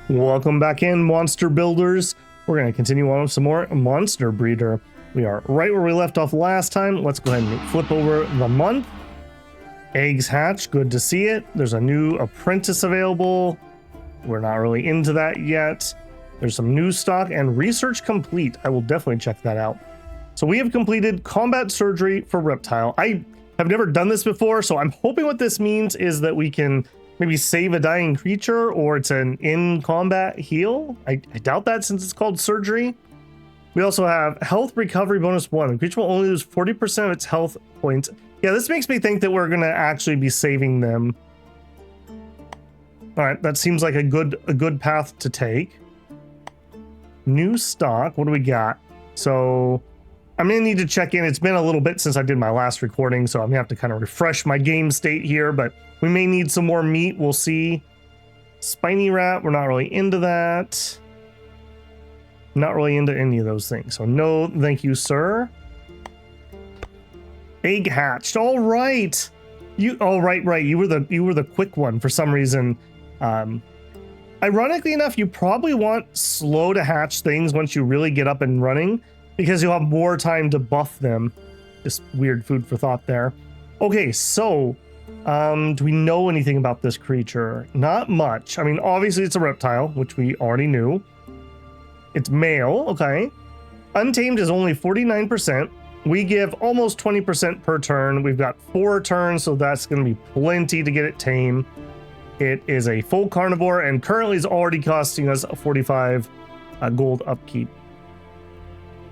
Welcome back in, monster builders. We're going to continue on with some more monster breeder. We are right where we left off last time. Let's go ahead and flip over the month. Eggs hatch, good to see it. There's a new apprentice available. We're not really into that yet. There's some new stock and research complete. I will definitely check that out. So we have completed combat surgery for reptile. I have never done this before, so I'm hoping what this means is that we can maybe save a dying creature, or it's an in-combat heal. I doubt that since it's called surgery. We also have health recovery bonus 1. The creature will only lose 40% of its health points. Yeah, this makes me think that we're going to actually be saving them. All right, that seems like a good path to take. New stock, what do we got? So I'm going to need to check in. It's been a little bit since I did my last recording, so I'm going to have to kind of refresh my game state here, but we may need some more meat. We'll see. Spiny rat, we're not really into that. Not really into any of those things. So no, thank you, sir. Egg hatched. All right. Right. You were the quick one for some reason. Ironically enough, you probably want slow to hatch things once you really get up and running, because you'll have more time to buff them. Just weird food for thought there. Okay, so do we know anything about this creature? Not much. I mean, obviously it's a reptile, which we already knew. It's male, okay. Untamed is only 49%. We give almost 20% per turn. We've got 4 turns, so that's going to be plenty to get it tame. It is a full carnivore and currently is already costing us 45 gold upkeep.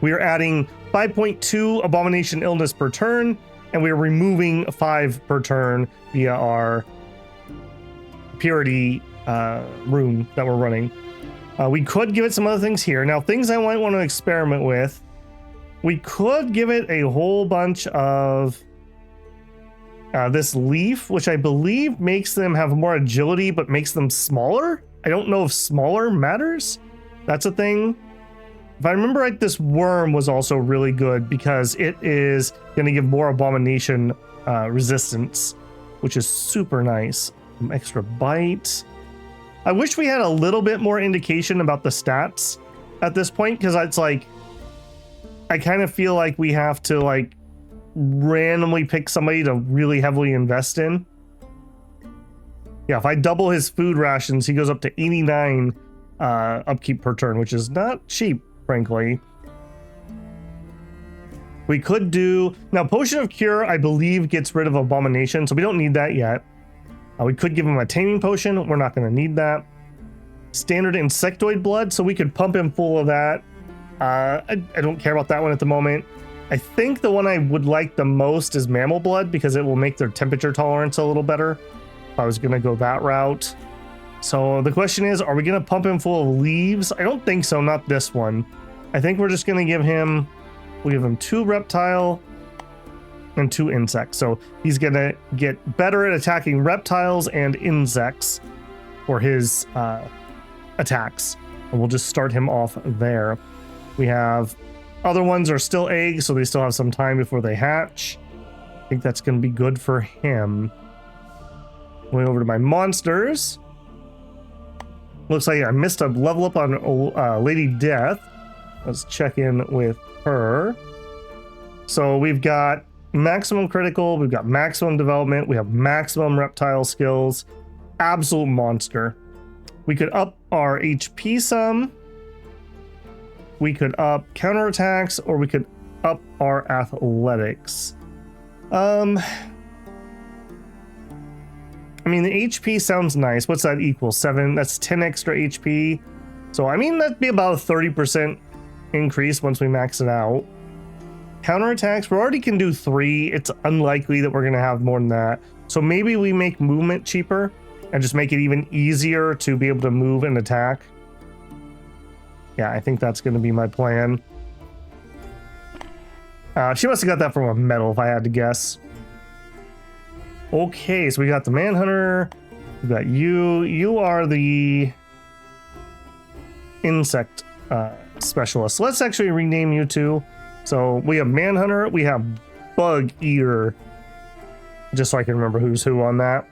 We are adding 5.2 abomination illness per turn, and we are removing 5 per turn via our purity rune that we're running. We could give it some other things here. Now, things I might want to experiment with. We could give it a whole bunch of this leaf, which I believe makes them have more agility, but makes them smaller. I don't know if smaller matters. That's a thing. If I remember right, this worm was also really good because it is going to give more abomination resistance, which is super nice. Some extra bite. I wish we had a little bit more indication about the stats at this point, because it's like, I kind of feel like we have to like randomly pick somebody to really heavily invest in. Yeah, if I double his food rations, he goes up to 89 upkeep per turn, which is not cheap, frankly. We could do... Now, Potion of Cure, I believe, gets rid of Abomination, so we don't need that yet. We could give him a Taming Potion. We're not going to need that. Standard Insectoid Blood, so we could pump him full of that. I don't care about that one at the moment. I think the one I would like the most is Mammal Blood, because it will make their temperature tolerance a little better. If I was going to go that route. So the question is, are we going to pump him full of leaves? I don't think so, not this one. I think we're just going to give him... We'll give him 2 reptile and 2 insects. So he's going to get better at attacking reptiles and insects for his attacks. And we'll just start him off there. We have... Other ones are still eggs, so they still have some time before they hatch. I think that's going to be good for him. Going over to my monsters. Looks like I missed a level up on Lady Death. Let's check in with her. So we've got maximum critical, we've got maximum development, we have maximum reptile skills. Absolute monster. We could up our HP some. We could up counterattacks, or we could up our athletics. I mean, the HP sounds nice. What's that equal? 7? That's 10 extra HP. So, I mean, that'd be about a 30% increase once we max it out. Counterattacks, we already can do 3. It's unlikely that we're going to have more than that. So maybe we make movement cheaper and just make it even easier to be able to move and attack. Yeah, I think that's going to be my plan. She must have got that from a medal, if I had to guess. Okay, so we got the Manhunter. We got you. You are the insect specialist. So let's actually rename you two. So we have Manhunter. We have Bug Eater. Just so I can remember who's who on that.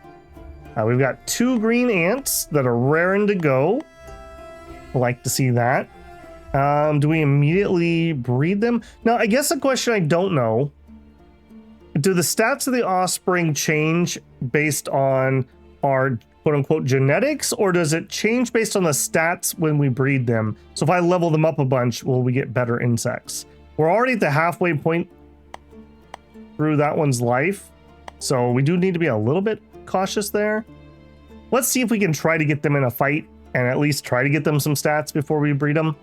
We've got 2 green ants that are raring to go. Like to see that. Do we immediately breed them? Now, I guess the question I don't know, do the stats of the offspring change based on our quote-unquote genetics, or does it change based on the stats when we breed them? So if I level them up a bunch, will we get better insects? We're already at the halfway point through that one's life, so we do need to be a little bit cautious there. Let's see if we can try to get them in a fight and at least try to get them some stats before we breed them.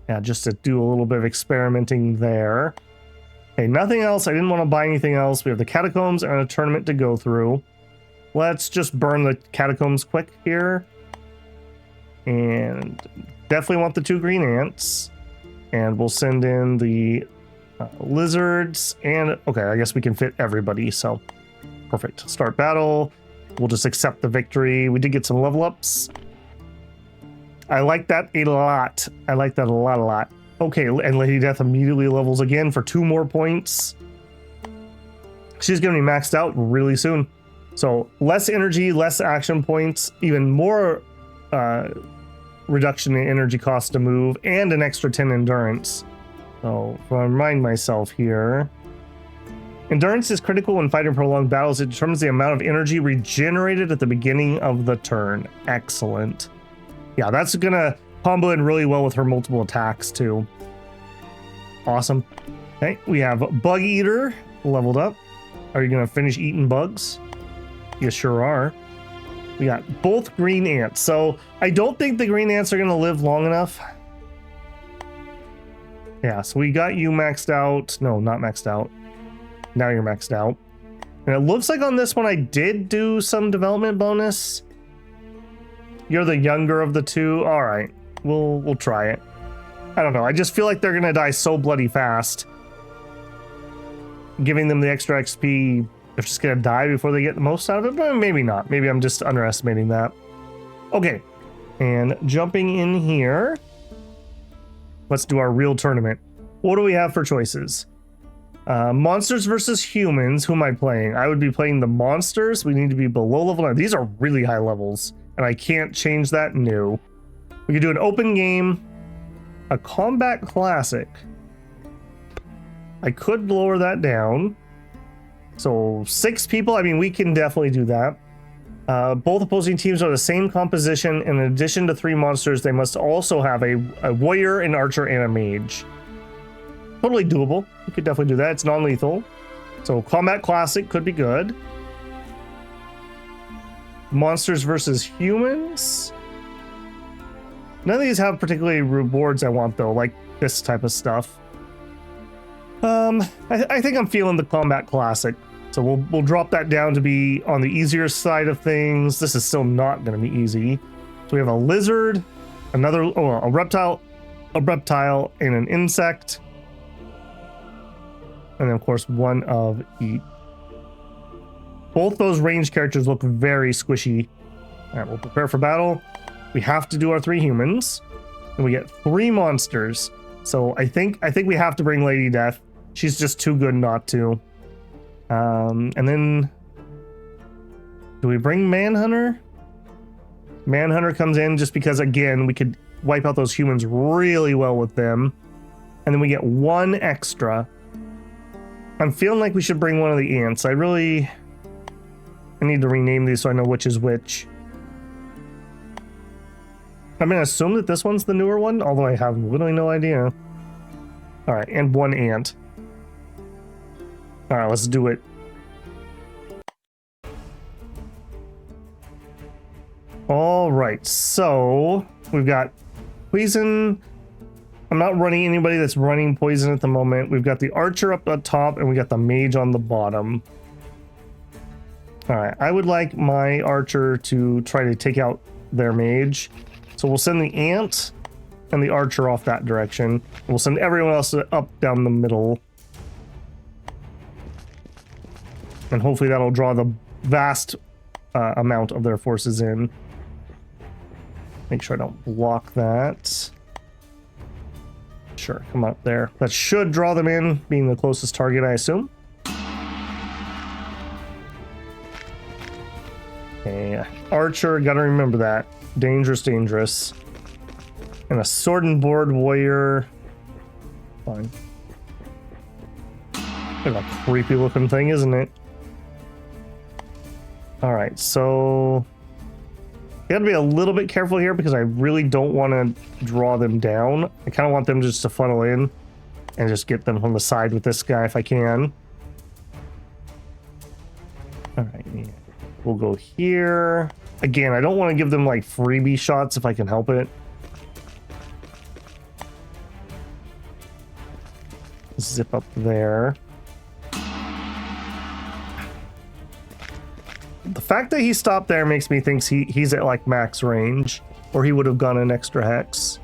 Yeah, just to do a little bit of experimenting there. Okay, nothing else. I didn't want to buy anything else. We have the catacombs and a tournament to go through. Let's just burn the catacombs quick here. And definitely want the 2 green ants. And we'll send in the lizards. And okay, I guess we can fit everybody. So perfect. Start battle. We'll just accept the victory. We did get some level ups. I like that a lot. I like that a lot. Okay, and Lady Death immediately levels again for 2 more points. She's going to be maxed out really soon. So less energy, less action points, even more reduction in energy cost to move, and an extra 10 endurance. So if I remind myself here, endurance is critical when fighting prolonged battles. It determines the amount of energy regenerated at the beginning of the turn. Excellent. Yeah, that's going to combo in really well with her multiple attacks too. Awesome. Okay, we have Bug Eater leveled up. Are you going to finish eating bugs? You sure are. We got both green ants. So I don't think the green ants are going to live long enough. Yeah, so we got you maxed out. No, not maxed out. Now you're maxed out. And it looks like on this one I did do some development bonus. You're the younger of the 2. All right, we'll try it. I don't know. I just feel like they're gonna die so bloody fast. Giving them the extra XP, they're just gonna die before they get the most out of it. But maybe not. Maybe I'm just underestimating that. Okay, and jumping in here, let's do our real tournament. What do we have for choices? Monsters versus humans. Who am I playing? I would be playing the monsters. We need to be below level 9. These are really high levels. And I can't change that. No. We could do an open game, a combat classic. I could lower that down. So 6 people. I mean, we can definitely do that. Both opposing teams are the same composition. In addition to 3 monsters, they must also have a warrior, an archer, and a mage. Totally doable. We could definitely do that. It's non-lethal. So combat classic could be good. Monsters versus humans. None of these have particularly rewards I want though, like this type of stuff. I think I'm feeling the combat classic, so we'll drop that down to be on the easier side of things. This is still not going to be easy. So we have a lizard, a reptile, and an insect, and then of course one of each. Both those ranged characters look very squishy. All right, we'll prepare for battle. We have to do our 3 humans, and we get 3 monsters. So I think we have to bring Lady Death. She's just too good not to. And then, do we bring Manhunter? Manhunter comes in just because, again, we could wipe out those humans really well with them. And then we get 1 extra. I'm feeling like we should bring one of the ants. I need to rename these so I know which is which. I'm going to assume that this one's the newer one, although I have literally no idea. All right, and 1 ant. All right, let's do it. All right, so we've got poison. I'm not running anybody that's running poison at the moment. We've got the archer up the top, and we got the mage on the bottom. All right, I would like my archer to try to take out their mage. So we'll send the ant and the archer off that direction. We'll send everyone else up down the middle. And hopefully that'll draw the vast amount of their forces in. Make sure I don't block that. Sure, come up there. That should draw them in, being the closest target, I assume. Okay, archer, gotta remember that. Dangerous, dangerous. And a sword and board warrior. Fine. Kind of a creepy looking thing, isn't it? Alright, so you gotta be a little bit careful here because I really don't want to draw them down. I kind of want them just to funnel in and just get them on the side with this guy if I can. Alright, yeah. We'll go here. Again, I don't want to give them like freebie shots if I can help it. Zip up there. The fact that he stopped there makes me think he's at like max range, or he would have gone an extra hex.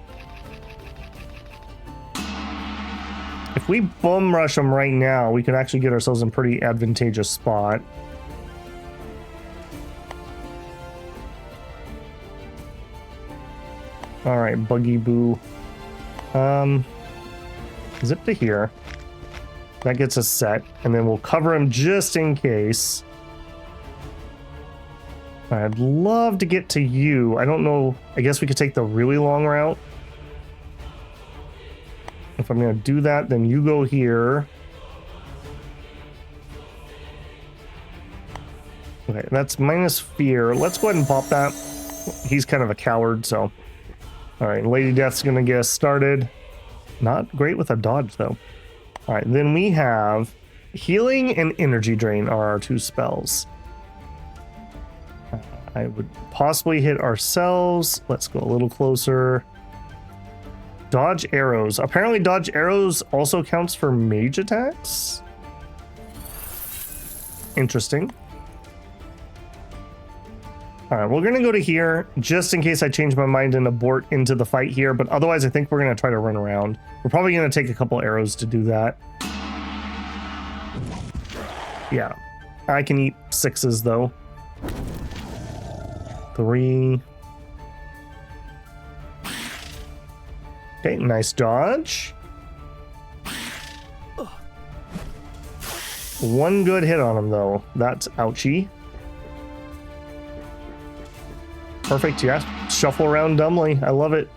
If we bum rush him right now, we can actually get ourselves in a pretty advantageous spot. All right, Buggy Boo. Zip to here. That gets us set, and then we'll cover him just in case. I'd love to get to you. I don't know. I guess we could take the really long route. If I'm going to do that, then you go here. Okay, that's minus fear. Let's go ahead and pop that. He's kind of a coward, so. All right, Lady Death's going to get us started. Not great with a dodge, though. All right, then we have Healing and Energy Drain are our two spells. I would possibly hit ourselves. Let's go a little closer. Dodge arrows. Apparently dodge arrows also counts for mage attacks. Interesting. All right, we're going to go to here just in case I change my mind and abort into the fight here. But otherwise, I think we're going to try to run around. We're probably going to take a couple arrows to do that. Yeah, I can eat 6s though. 3. Okay, nice dodge. 1 good hit on him though. That's ouchie. Perfect, yeah. Shuffle around dumbly. I love it.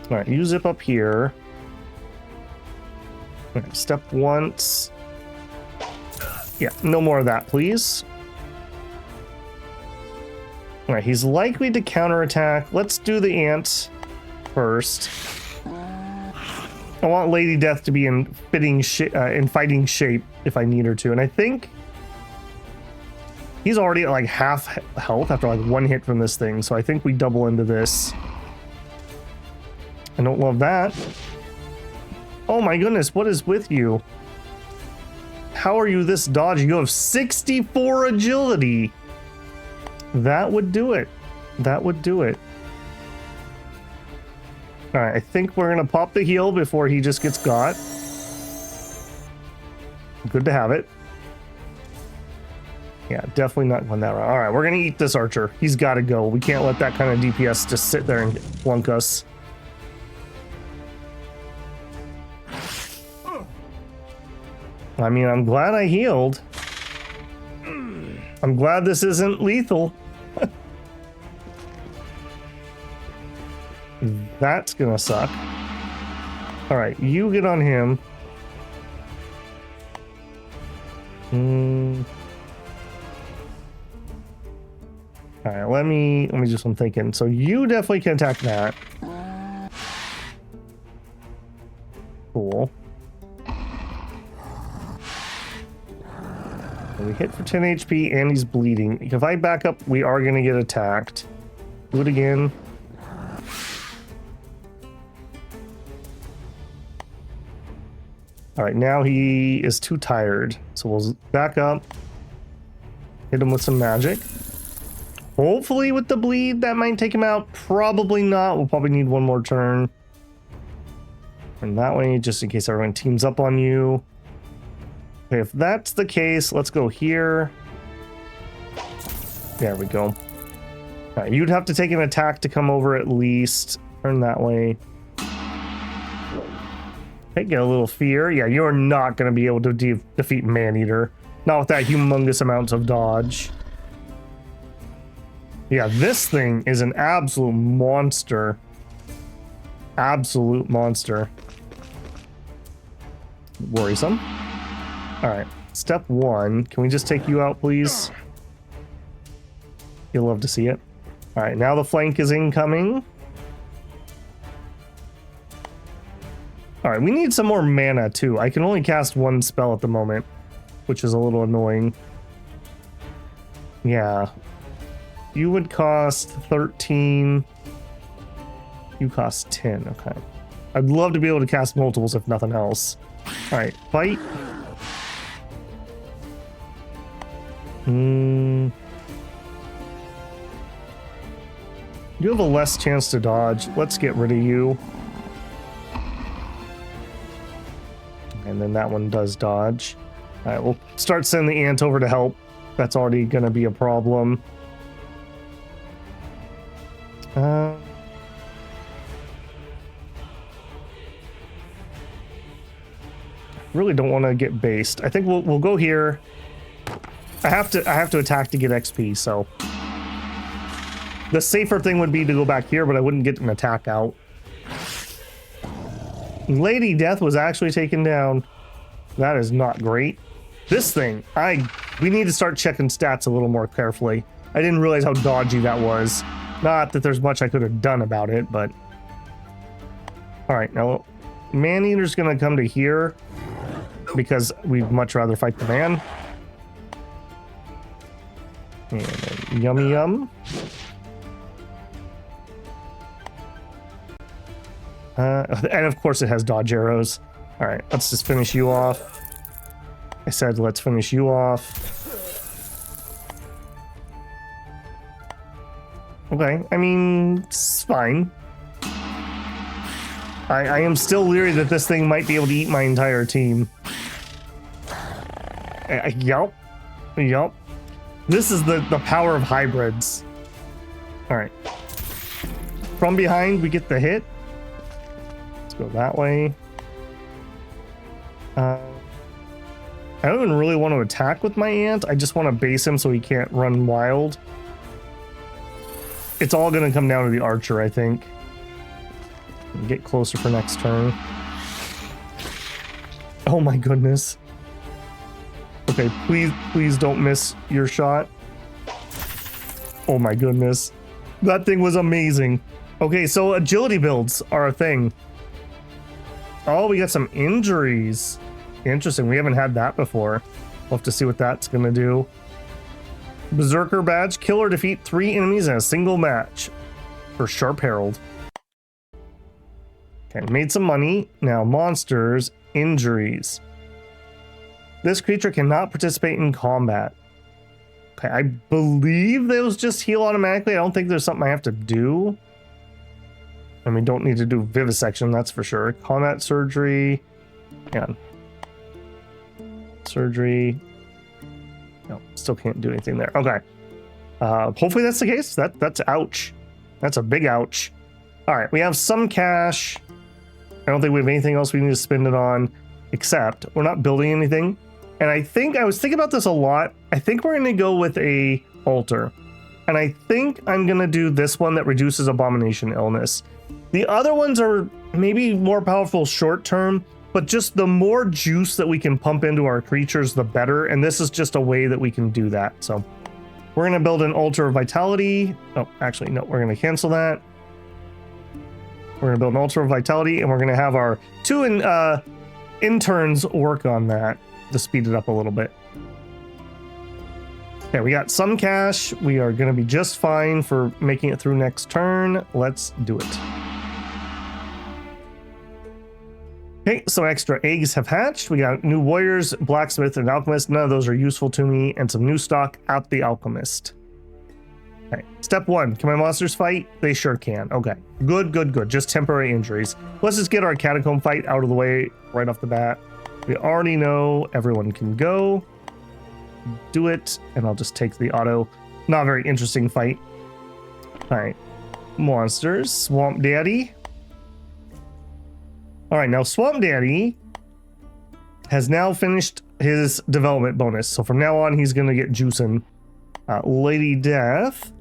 All right, you zip up here. All right, step once. Yeah, no more of that, please. All right, he's likely to counterattack. Let's do the ant first. I want Lady Death to be in fighting shape if I need her to, and I think he's already at like half health after like 1 hit from this thing, so I think we double into this. I don't love that. Oh my goodness, what is with you? How are you this dodgy? You have 64 agility. That would do it. That would do it. All right, I think we're going to pop the heal before he just gets got. Good to have it. Yeah, definitely not going that route. All right, we're going to eat this archer. He's got to go. We can't let that kind of DPS just sit there and flunk us. I mean, I'm glad I healed. I'm glad this isn't lethal. That's gonna suck. All right, you get on him. All right, let me do some thinking. So you definitely can attack that. Cool. And we hit for 10 HP and he's bleeding. If I back up, we are gonna get attacked. Do it again. All right, now he is too tired. So we'll back up. Hit him with some magic. Hopefully with the bleed, that might take him out. Probably not. We'll probably need 1 more turn. And that way, just in case everyone teams up on you. Okay, if that's the case, let's go here. There we go. All right, you'd have to take an attack to come over at least. Turn that way. Okay, get a little fear. Yeah, you're not going to be able to defeat Maneater. Not with that humongous amounts of dodge. Yeah, this thing is an absolute monster. Absolute monster. Worrisome. All right, step one. Can we just take you out, please? You'll love to see it. All right, now the flank is incoming. All right, we need some more mana too. I can only cast one spell at the moment, which is a little annoying. Yeah. You would cost 13. You cost 10. Okay. I'd love to be able to cast multiples if nothing else. All right, fight. You have a less chance to dodge. Let's get rid of you. And then that one does dodge. All right, we'll start sending the ant over to help. That's already going to be a problem. Really don't want to get based. I think we'll go here. I have to attack to get XP, so the safer thing would be to go back here, but I wouldn't get an attack out. Lady Death was actually taken down. That is not great. This thing, we need to start checking stats a little more carefully. I didn't realize how dodgy that was. Not that there's much I could have done about it, but all right, now Man-Eater's gonna come to here because we'd much rather fight the man. And then yummy yum. And of course it has dodge arrows. All right, let's just finish you off. I said let's finish you off. Okay, I mean, it's fine. I am still leery that this thing might be able to eat my entire team. Yup. Yup. This is the power of hybrids. All right. From behind, we get the hit. Let's go that way. I don't even really want to attack with my ant. I just want to base him so he can't run wild. It's all going to come down to the archer, I think. Get closer for next turn. Oh my goodness. Okay, please don't miss your shot. Oh my goodness. That thing was amazing. Okay, so agility builds are a thing. Oh, we got some injuries. Interesting, we haven't had that before. We'll have to see what that's gonna do. Berserker badge, kill or defeat 3 enemies in a single match. For Sharp Herald. Okay, made some money. Now monsters, injuries. This creature cannot participate in combat. Okay, I believe those just heal automatically. I don't think there's something I have to do. And we don't need to do vivisection, that's for sure. Combat surgery. Hang on. Surgery. No, still can't do anything there. Okay. Hopefully that's the case. That's ouch. That's a big ouch. All right, we have some cash. I don't think we have anything else we need to spend it on, except we're not building anything. And I was thinking about this a lot. I think we're gonna go with a altar. And I think I'm gonna do this one that reduces abomination illness. The other ones are maybe more powerful short term, but just the more juice that we can pump into our creatures, the better. And this is just a way that we can do that. So we're gonna build an altar of vitality. Oh, actually, no, we're gonna cancel that. We're gonna build an altar of vitality, and we're gonna have our 2 interns work on that to speed it up a little bit. Okay, we got some cash. We are gonna be just fine for making it through next turn. Let's do it. Okay, so extra eggs have hatched. We got new warriors, blacksmith, and alchemist. None of those are useful to me, and some new stock at the alchemist. Okay, step 1, can my monsters fight? They sure can. Okay, good. Just temporary injuries. Let's just get our Catacomb fight out of the way right off the bat. We already know everyone can go. Do it, and I'll just take the auto. Not a very interesting fight. All right, monsters, Swamp Daddy. All right, now Swamp Daddy has now finished his development bonus. So from now on, he's gonna get juicing. Lady Death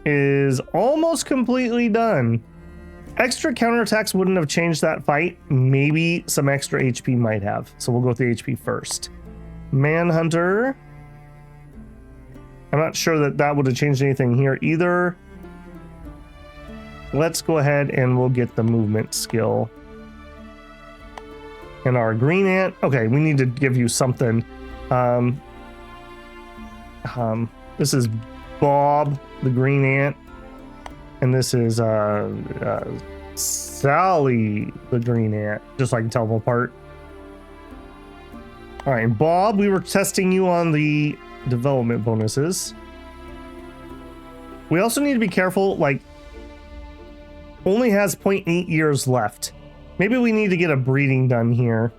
is almost completely done. Extra counterattacks wouldn't have changed that fight. Maybe some extra HP might have. So we'll go with the HP first. Manhunter. I'm not sure that that would have changed anything here either. Let's go ahead and we'll get the movement skill. And our green ant. Okay, we need to give you something. This is Bob, the green ant. And this is Sally, the green ant. Just so I can tell them apart. All right, Bob, we were testing you on the development bonuses. We also need to be careful, like, only has 0.8 years left. Maybe we need to get a breeding done here.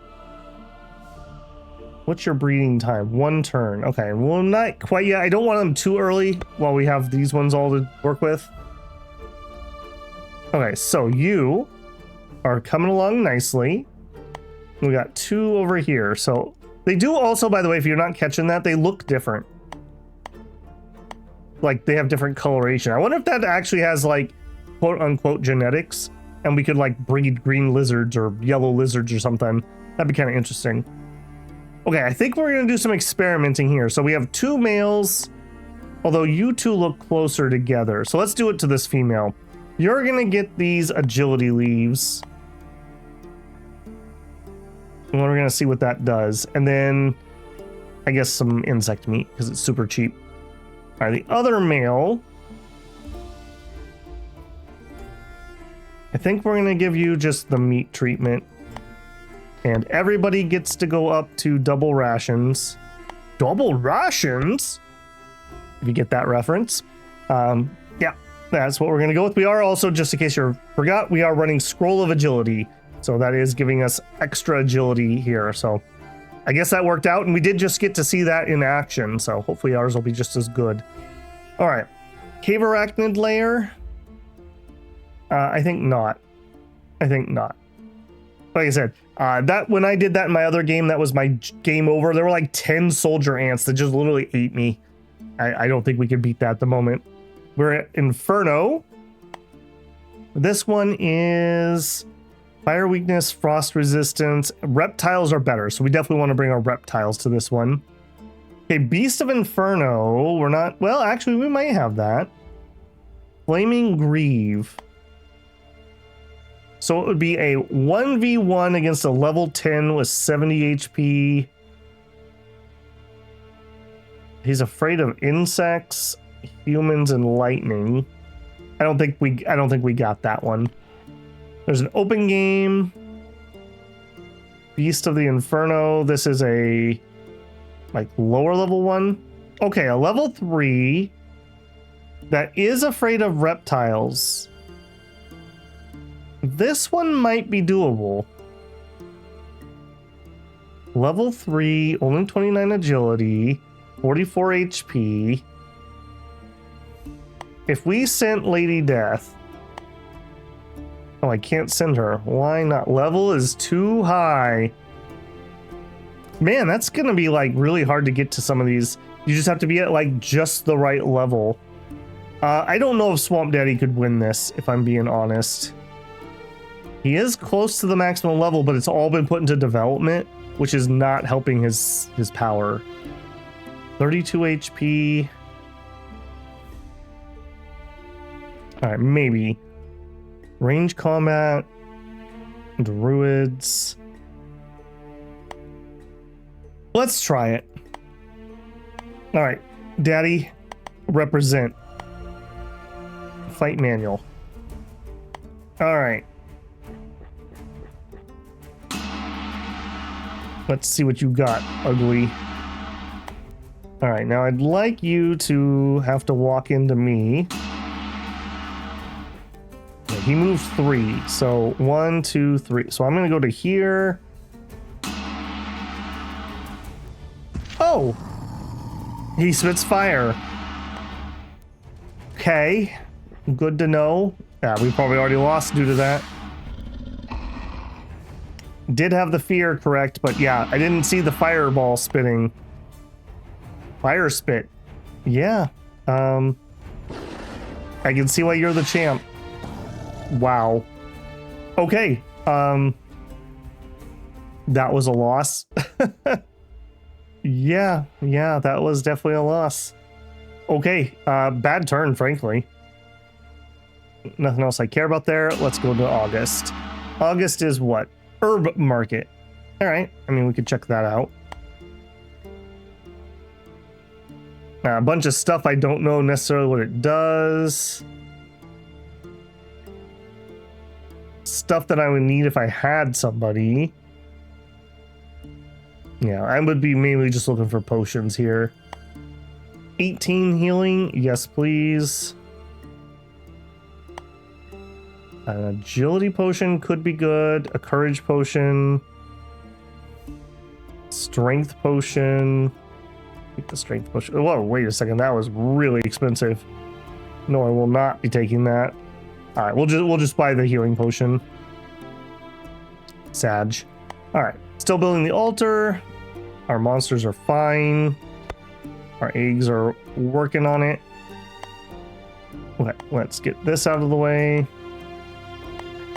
What's your breeding time? 1 turn. Okay, well, not quite yet. I don't want them too early while we have these ones all to work with. Okay, so you are coming along nicely. We got 2 over here. So they do also, by the way, if you're not catching that, they look different. Like they have different coloration. I wonder if that actually has like quote unquote genetics and we could like breed green lizards or yellow lizards or something. That'd be kind of interesting. Okay, I think we're going to do some experimenting here. So we have 2 males, although you 2 look closer together. So let's do it to this female. You're going to get these agility leaves. And we're going to see what that does. And then I guess some insect meat because it's super cheap. All right, the other male. I think we're going to give you just the meat treatment. And everybody gets to go up to double rations. Double rations? If you get that reference. Yeah, that's what we're going to go with. We are also, just in case you forgot, we are running Scroll of Agility. So that is giving us extra agility here. So I guess that worked out. And we did just get to see that in action. So hopefully ours will be just as good. All right. Cave Arachnid Layer. I think not. I think not. Like I said, that when I did that in my other game, that was my game over. There were like 10 soldier ants that just literally ate me. I don't think we could beat that at the moment. We're at Inferno. This one is fire weakness, frost resistance. Reptiles are better, so we definitely want to bring our reptiles to this one. Okay, Beast of Inferno. We're not... Well, actually, we might have that. Flaming Grieve. So it would be a 1v1 against a level 10 with 70 HP. He's afraid of insects, humans, and lightning. I don't think we got that one. There's an open game. Beast of the Inferno. This is a like lower level one. Okay, a level 3 that is afraid of reptiles. This one might be doable. Level 3, only 29 agility, 44 HP. If we sent Lady Death... Oh, I can't send her. Why not? Level is too high. Man, that's gonna be like really hard to get to some of these. You just have to be at like just the right level. I don't know if Swamp Daddy could win this, if I'm being honest. He is close to the maximum level, but it's all been put into development, which is not helping his power. 32 HP. All right, maybe. Range combat. Druids. Let's try it. All right, Daddy, represent. Fight manual. All right. Let's see what you got, ugly. All right, now I'd like you to have to walk into me. Okay, he moves 3, so 1, 2, 3. So I'm gonna go to here. Oh! He spits fire. Okay, good to know. Yeah, we probably already lost due to that. Did have the fear correct, but yeah, I didn't see the fireball spitting. Fire spit. Yeah. I can see why you're the champ. Wow. Okay. That was a loss. Yeah, that was definitely a loss. Okay, bad turn, frankly. Nothing else I care about there. Let's go to August. August is what? Herb market. All right, I mean, we could check that out. A bunch of stuff I don't know necessarily what it does. Stuff that I would need if I had somebody. Yeah, I would be mainly just looking for potions here. 18 healing, yes please. An agility potion could be good. A courage potion. Strength potion. Take the strength potion. Whoa, wait a second, that was really expensive. No, I will not be taking that. All right, we'll just buy the healing potion. Sag. All right, still building the altar. Our monsters are fine. Our eggs are working on it. Okay, let's get this out of the way.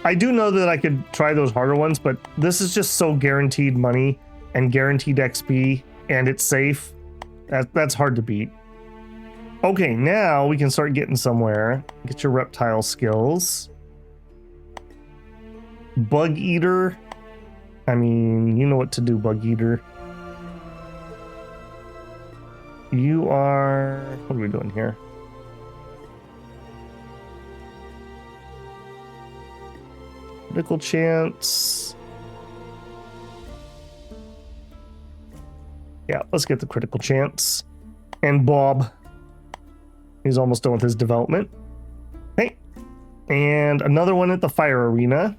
I do know that I could try those harder ones, but this is just so guaranteed money and guaranteed XP, and it's safe. That's hard to beat. Okay, now we can start getting somewhere. Get your reptile skills. Bug eater. I mean, you know what to do, bug eater. You are... What are we doing here? Critical chance. Yeah, let's get the critical chance. And Bob. He's almost done with his development. Hey. And another one at the fire arena.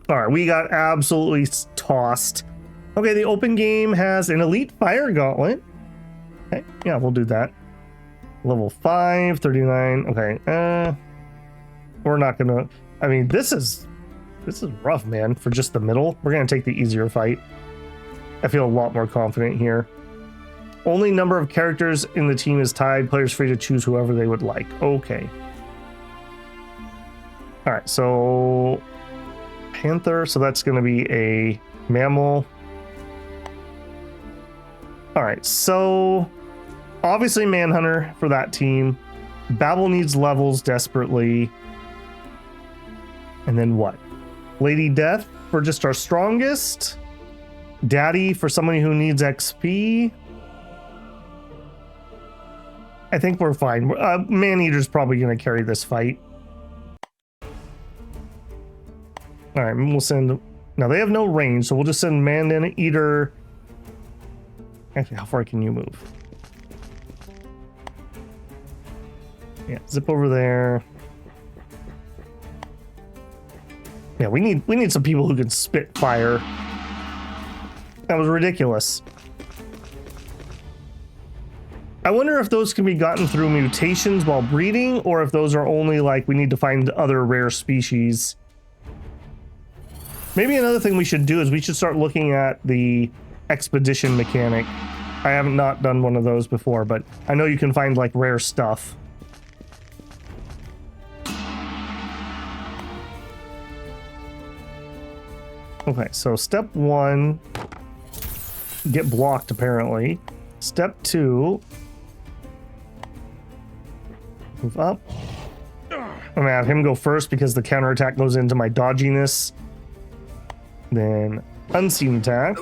Alright, we got absolutely tossed. Okay, the open game has an elite fire gauntlet. Okay, yeah, we'll do that. Level 5, 39. Okay, we're not gonna... I mean, this is rough, man, for just the middle. We're gonna take the easier fight. I feel a lot more confident here. Only number of characters in the team is tied. Players free to choose whoever they would like. Okay. All right, so Panther, so that's gonna be a mammal. All right, so obviously Manhunter for that team. Babel needs levels desperately. And then what? Lady Death for just our strongest. Daddy for somebody who needs XP. I think we're fine. Maneater's probably going to carry this fight. All right, we'll send... Now, they have no range, so we'll just send Maneater. Actually, how far can you move? Yeah, zip over there. Yeah, we need some people who can spit fire. That was ridiculous. I wonder if those can be gotten through mutations while breeding, or if those are only like we need to find other rare species. Maybe another thing we should do is we should start looking at the expedition mechanic. I haven't not done one of those before, but I know you can find like rare stuff. Okay, so step 1, get blocked apparently. Step 2, move up. I'm gonna have him go first because the counterattack goes into my dodginess. Then unseen attack.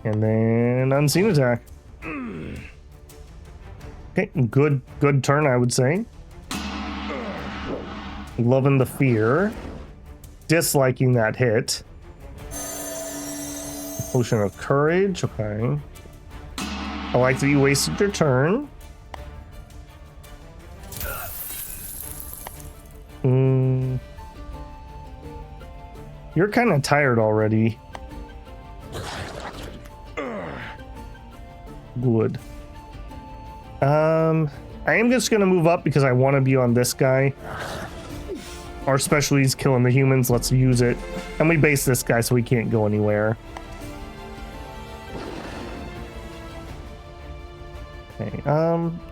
And then unseen attack. Okay, good turn, I would say. Loving the fear. Disliking that hit. Potion of courage, okay. I like that you wasted your turn. You're kind of tired already. Good. I am just gonna move up because I want to be on this guy. Our specialty is killing the humans. Let's use it. And we base this guy so he can't go anywhere. Okay,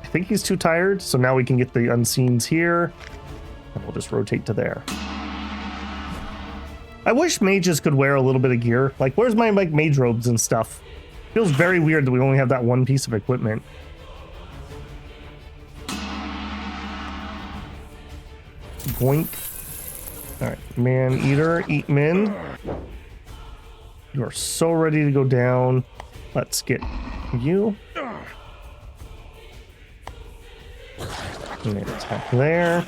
I think he's too tired, so now we can get the Unseens here. And we'll just rotate to there. I wish mages could wear a little bit of gear. Like, where's my like mage robes and stuff? Feels very weird that we only have that one piece of equipment. Boink. Alright, man eater, eat min. You are so ready to go down. Let's get you. And attack there.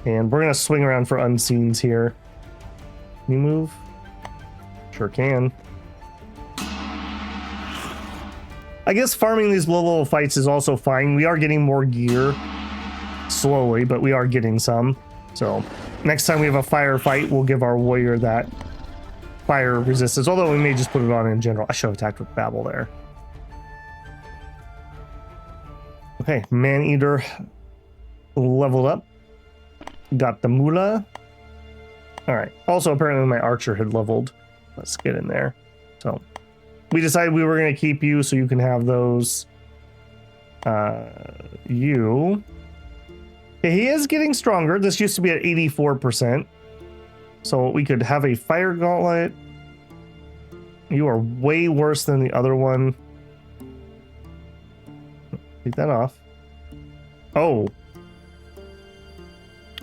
And we're gonna swing around for Unseens here. Can you move? Sure can. I guess farming these low level fights is also fine. We are getting more gear slowly, but we are getting some. So next time we have a fire fight, we'll give our warrior that fire resistance, although we may just put it on in general. I should have attacked with Babel there. Okay, man-eater leveled up. Got the Mula. Alright, also apparently my archer had leveled. Let's get in there. So we decided we were going to keep you so you can have those. You. Okay, he is getting stronger. This used to be at 84%. So we could have a fire gauntlet. You are way worse than the other one. Take that off. Oh.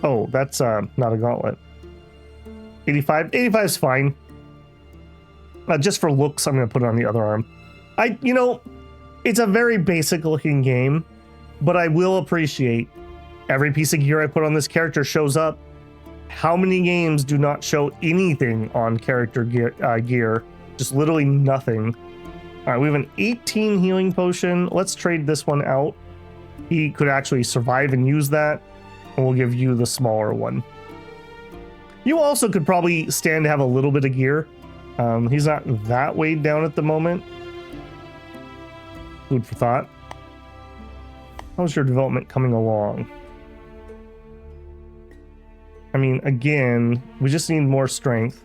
Oh, that's not a gauntlet. 85. 85 is fine. Just for looks, I'm going to put it on the other arm. You know, it's a very basic looking game, but I will appreciate every piece of gear I put on this character shows up. How many games do not show anything on character gear? Just literally nothing. All right, we have an 18 healing potion. Let's trade this one out. He could actually survive and use that, and we'll give you the smaller one. You also could probably stand to have a little bit of gear. He's not that weighed down at the moment. Food for thought. How's your development coming along? I mean, again, we just need more strength.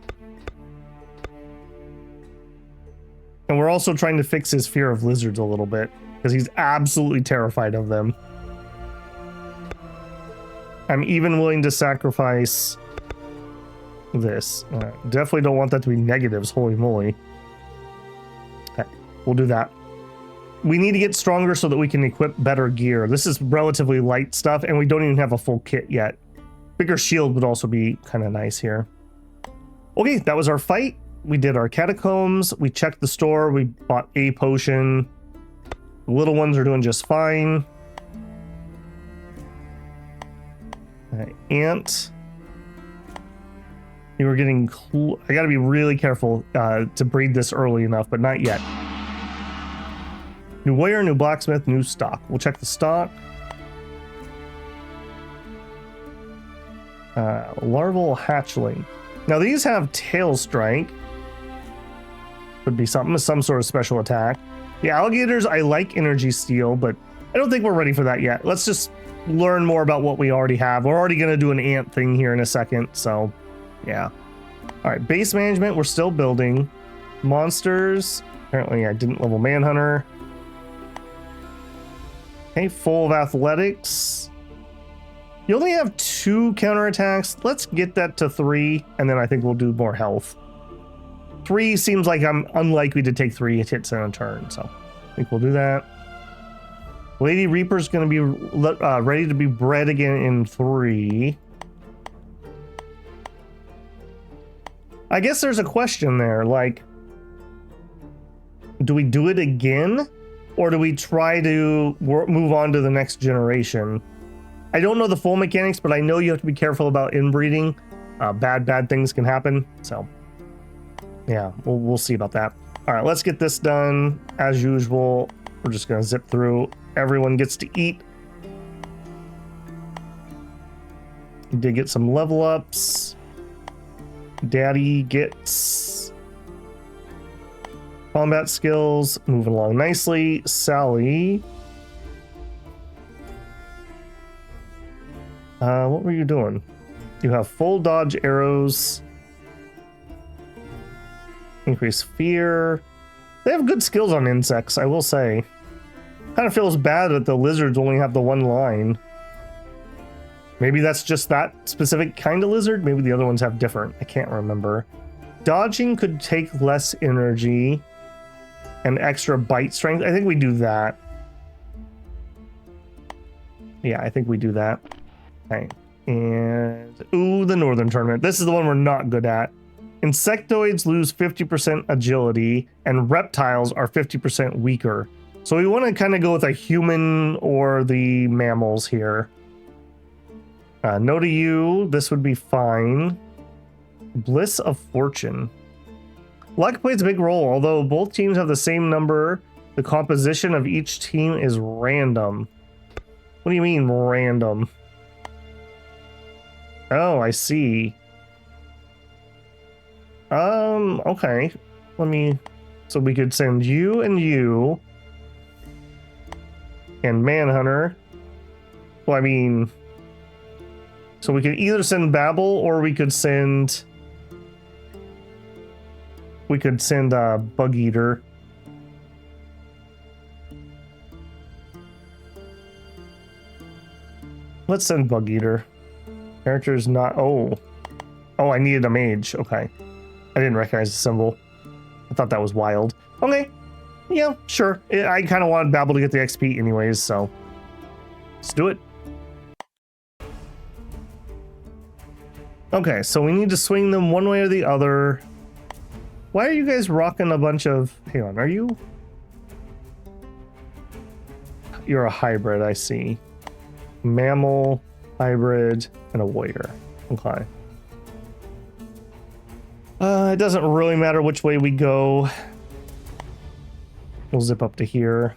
And we're also trying to fix his fear of lizards a little bit, because he's absolutely terrified of them. I'm even willing to sacrifice this. Definitely don't want that to be negatives, holy moly. Okay, we'll do that. We need to get stronger so that we can equip better gear. This is relatively light stuff, and we don't even have a full kit yet. Bigger shield would also be kind of nice here. Okay, that was our fight. We did our catacombs. We checked the store. We bought a potion. The little ones are doing just fine. Ant. You were getting cool. I got to be really careful to breed this early enough, but not yet. New warrior, new blacksmith, new stock. We'll check the stock. Larval hatchling. Now these have tail strike. Could be something, some sort of special attack. The alligators, I like energy steel, but I don't think we're ready for that yet. Let's just learn more about what we already have. We're already going to do an ant thing here in a second, so yeah. All right, base management, we're still building. Monsters, apparently I didn't level Manhunter. Okay, full of athletics. You only have 2 counterattacks. Let's get that to 3, and then I think we'll do more health. 3 seems like I'm unlikely to take 3 hits in a turn, so I think we'll do that. Lady Reaper's going to be ready to be bred again in 3. I guess there's a question there, like, do we do it again? Or do we try to move on to the next generation? I don't know the full mechanics, but I know you have to be careful about inbreeding. Bad things can happen, so yeah, we'll see about that. All right, let's get this done. As usual, we're just going to zip through. Everyone gets to eat. Did get some level ups. Daddy gets combat skills, moving along nicely. Sally. What were you doing? You have full dodge arrows. Increase fear. They have good skills on insects, I will say. Kind of feels bad that the lizards only have the one line. Maybe that's just that specific kind of lizard. Maybe the other ones have different. I can't remember. Dodging could take less energy and extra bite strength. I think we do that. Yeah, I think we do that. Okay. And ooh, the northern tournament. This is the one we're not good at. Insectoids lose 50% agility and reptiles are 50% weaker. So we want to kind of go with a human or the mammals here. No to you. This would be fine. Bliss of Fortune. Luck plays a big role. Although both teams have the same number, the composition of each team is random. What do you mean random? Oh, I see. Okay. So we could send you and Manhunter. Well, I mean, so we could either send Babel or we could send Bug Eater. Let's send Bug Eater. Character's not... Oh, I needed a mage. Okay. I didn't recognize the symbol. I thought that was wild. Okay. Yeah, sure. I kind of wanted Babel to get the XP anyways, so... Let's do it. Okay, so we need to swing them one way or the other. Why are you guys rocking a bunch of... Hang on, are you... You're a hybrid, I see. Mammal, hybrid, and a warrior. Okay. It doesn't really matter which way we go. We'll zip up to here.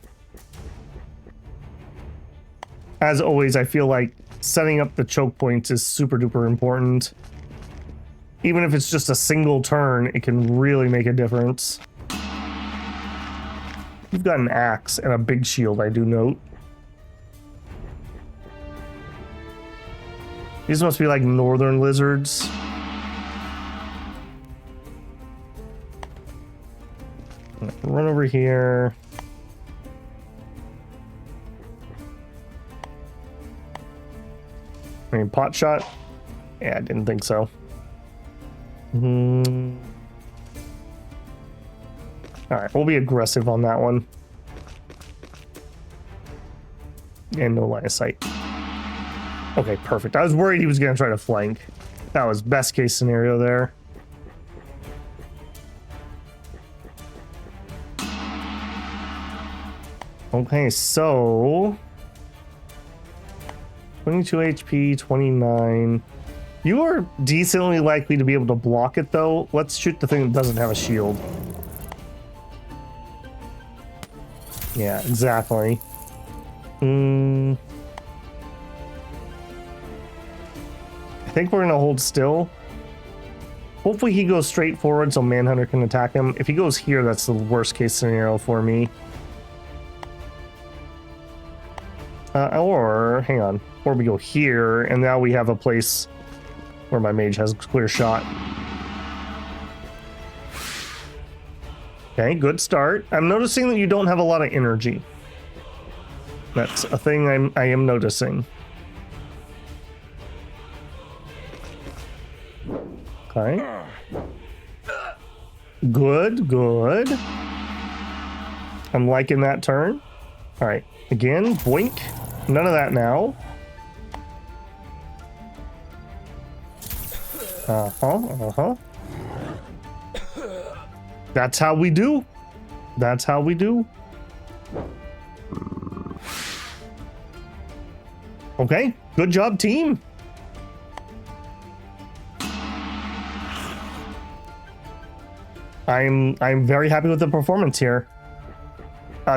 As always, I feel like setting up the choke points is super duper important. Even if it's just a single turn, it can really make a difference. You've got an axe and a big shield, I do note. These must be like northern lizards. Run over here. I mean, pot shot? Yeah, I didn't think so. Alright, we'll be aggressive on that one. And no line of sight. Okay, perfect. I was worried he was going to try to flank. That was best case scenario there. Okay, so... 22 HP, 29. You are decently likely to be able to block it, though. Let's shoot the thing that doesn't have a shield. Yeah, exactly. I think we're gonna hold still. Hopefully he goes straight forward so Manhunter can attack him. If he goes here, that's the worst case scenario for me. Or, hang on. Or we go here, and now we have a place where my mage has a clear shot. Okay, good start. I'm noticing that you don't have a lot of energy. That's a thing I am noticing. Okay. Good, good. I'm liking that turn. All right, again, boink. None of that now. That's how we do. That's how we do. Okay, good job, team. I'm very happy with the performance here.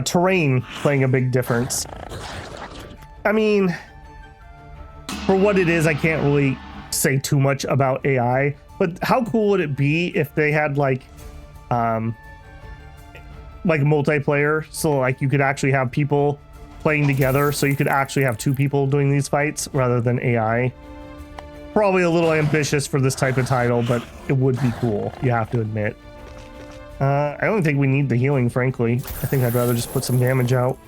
Terrain playing a big difference. I mean, for what it is, I can't really say too much about AI, but how cool would it be if they had like multiplayer, so like you could actually have people playing together, so you could actually have two people doing these fights rather than AI. Probably a little ambitious for this type of title, but it would be cool, you have to admit. I don't think we need the healing, frankly. I think I'd rather just put some damage out.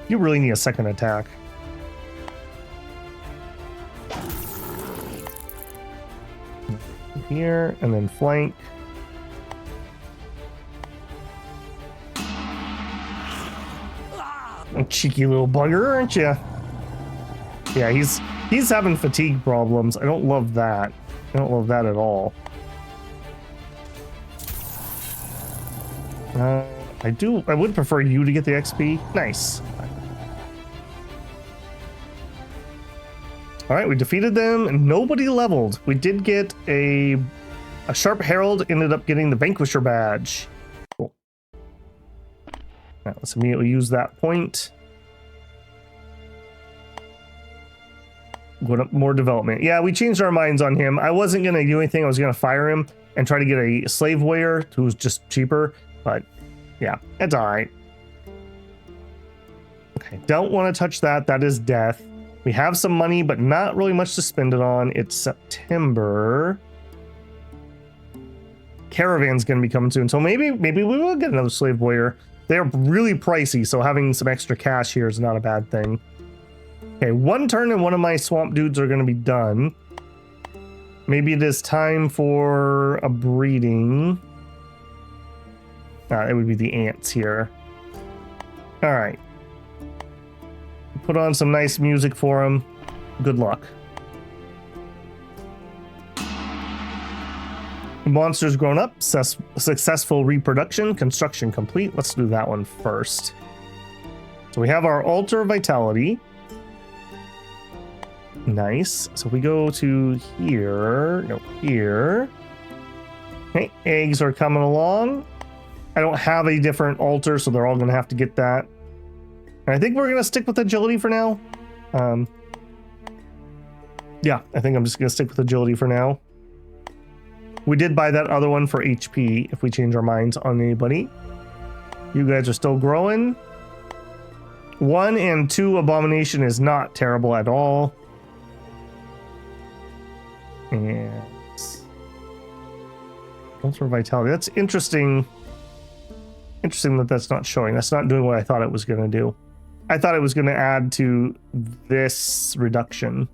You really need a second attack. Here, and then flank. A cheeky little bugger, aren't you? Yeah, he's having fatigue problems. I don't love that. I don't love that at all. I would prefer you to get the XP. Nice. All right, we defeated them and nobody leveled. We did get a Sharp Herald, ended up getting the Vanquisher badge. Cool. Now, let's immediately use that point. Go to more development. Yeah, we changed our minds on him. I wasn't going to do anything. I was going to fire him and try to get a slave warrior who's just cheaper. But yeah, it's all right. Okay, don't want to touch that. That is death. We have some money, but not really much to spend it on. It's September. Caravan's going to be coming soon. So maybe we will get another slave warrior. They're really pricey, so having some extra cash here is not a bad thing. Okay, one turn and one of my swamp dudes are going to be done. Maybe it is time for a breeding. It would be the ants here. All right. Put on some nice music for them. Good luck. Monsters grown up. Successful reproduction. Construction complete. Let's do that one first. So we have our altar vitality. Nice. So we go to here. No, here. Okay, eggs are coming along. I don't have a different altar, so they're all going to have to get that. And I think we're going to stick with agility for now. Yeah, I think I'm just going to stick with agility for now. We did buy that other one for HP if we change our minds on anybody. You guys are still growing. 1 and 2 abomination is not terrible at all. And altar vitality. That's interesting. Interesting that that's not showing. That's not doing what I thought it was going to do. I thought it was going to add to this reduction.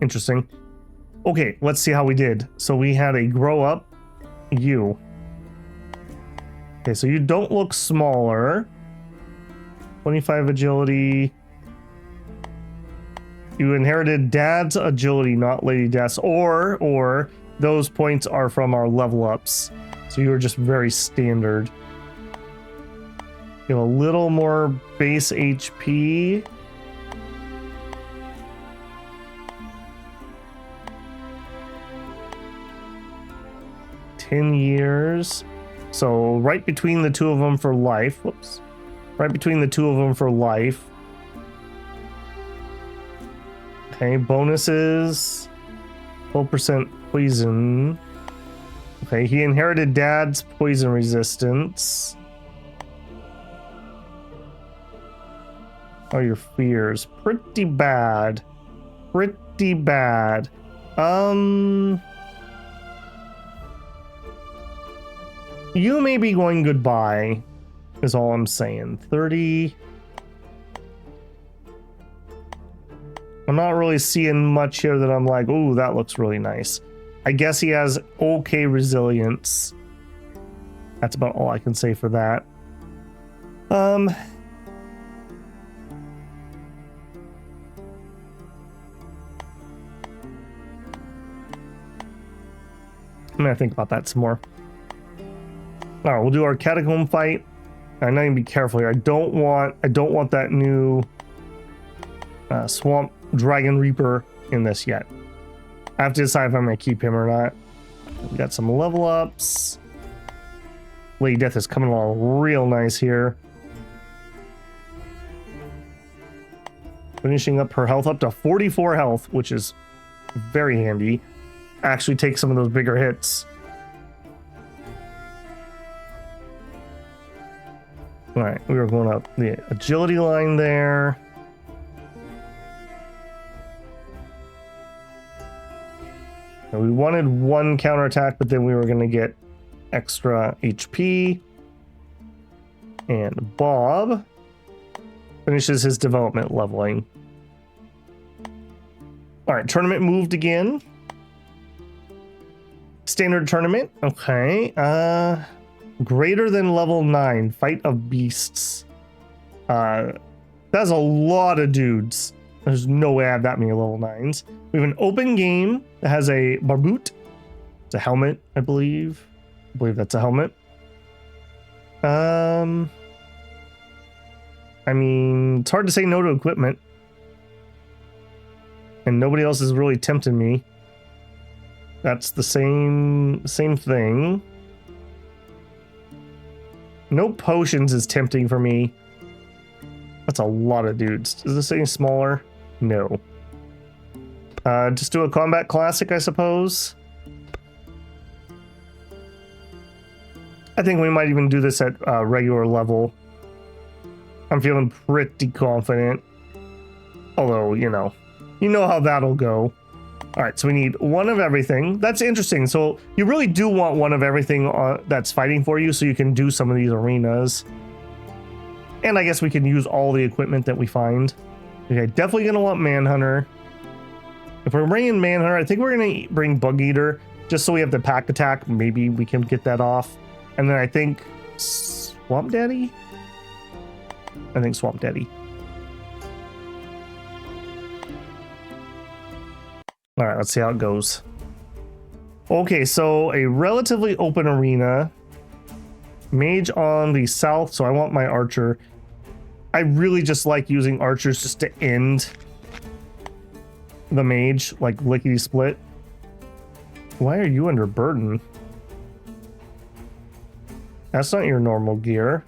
Interesting. Okay, let's see how we did. So we had a grow up you. Okay, so you don't look smaller. 25 agility. You inherited dad's agility, not Lady Death's, or those points are from our level ups. So you were just very standard. You have a little more base HP. $10 years. So right between the two of them for life. Whoops. Right between the two of them for life. Okay, bonuses. 12% poison. Okay, he inherited dad's poison resistance. Oh, your fears. Pretty bad. Pretty bad. You may be going goodbye, is all I'm saying. 30. I'm not really seeing much here that I'm like, ooh, that looks really nice. I guess he has okay resilience. That's about all I can say for that. I'm gonna think about that some more. All right, we'll do our Catacomb fight. I know you can be careful here. I don't want that new Swamp Dragon Reaper in this yet. I have to decide if I'm going to keep him or not. We got some level ups. Lady Death is coming along real nice here. Finishing up her health up to 44 health, which is very handy. Actually take some of those bigger hits. All right, we were going up the agility line there. We wanted one counterattack, but then we were going to get extra HP. And Bob finishes his development leveling. All right, tournament moved again. Standard tournament. Okay. Greater than level 9. Fight of beasts. That's a lot of dudes. There's no way I have that many level 9s. We have an open game that has a barboot. It's a helmet, I believe. I believe that's a helmet. I mean, it's hard to say no to equipment. And nobody else is really tempting me. That's the same thing. No potions is tempting for me. That's a lot of dudes. Is this any smaller? No. Just do a combat classic, I suppose. I think we might even do this at regular level. I'm feeling pretty confident. Although, you know how that'll go. All right, so we need one of everything. That's interesting. So you really do want one of everything that's fighting for you so you can do some of these arenas. And I guess we can use all the equipment that we find. Okay, definitely going to want Manhunter. If we're bringing Manhunter, I think we're going to bring Bug Eater just so we have the pack attack. Maybe we can get that off. And then I think Swamp Daddy? I think Swamp Daddy. All right, let's see how it goes. Okay, so a relatively open arena. Mage on the south, so I want my archer. I really just like using archers just to end the mage, like lickety split. Why are you under burden? That's not your normal gear.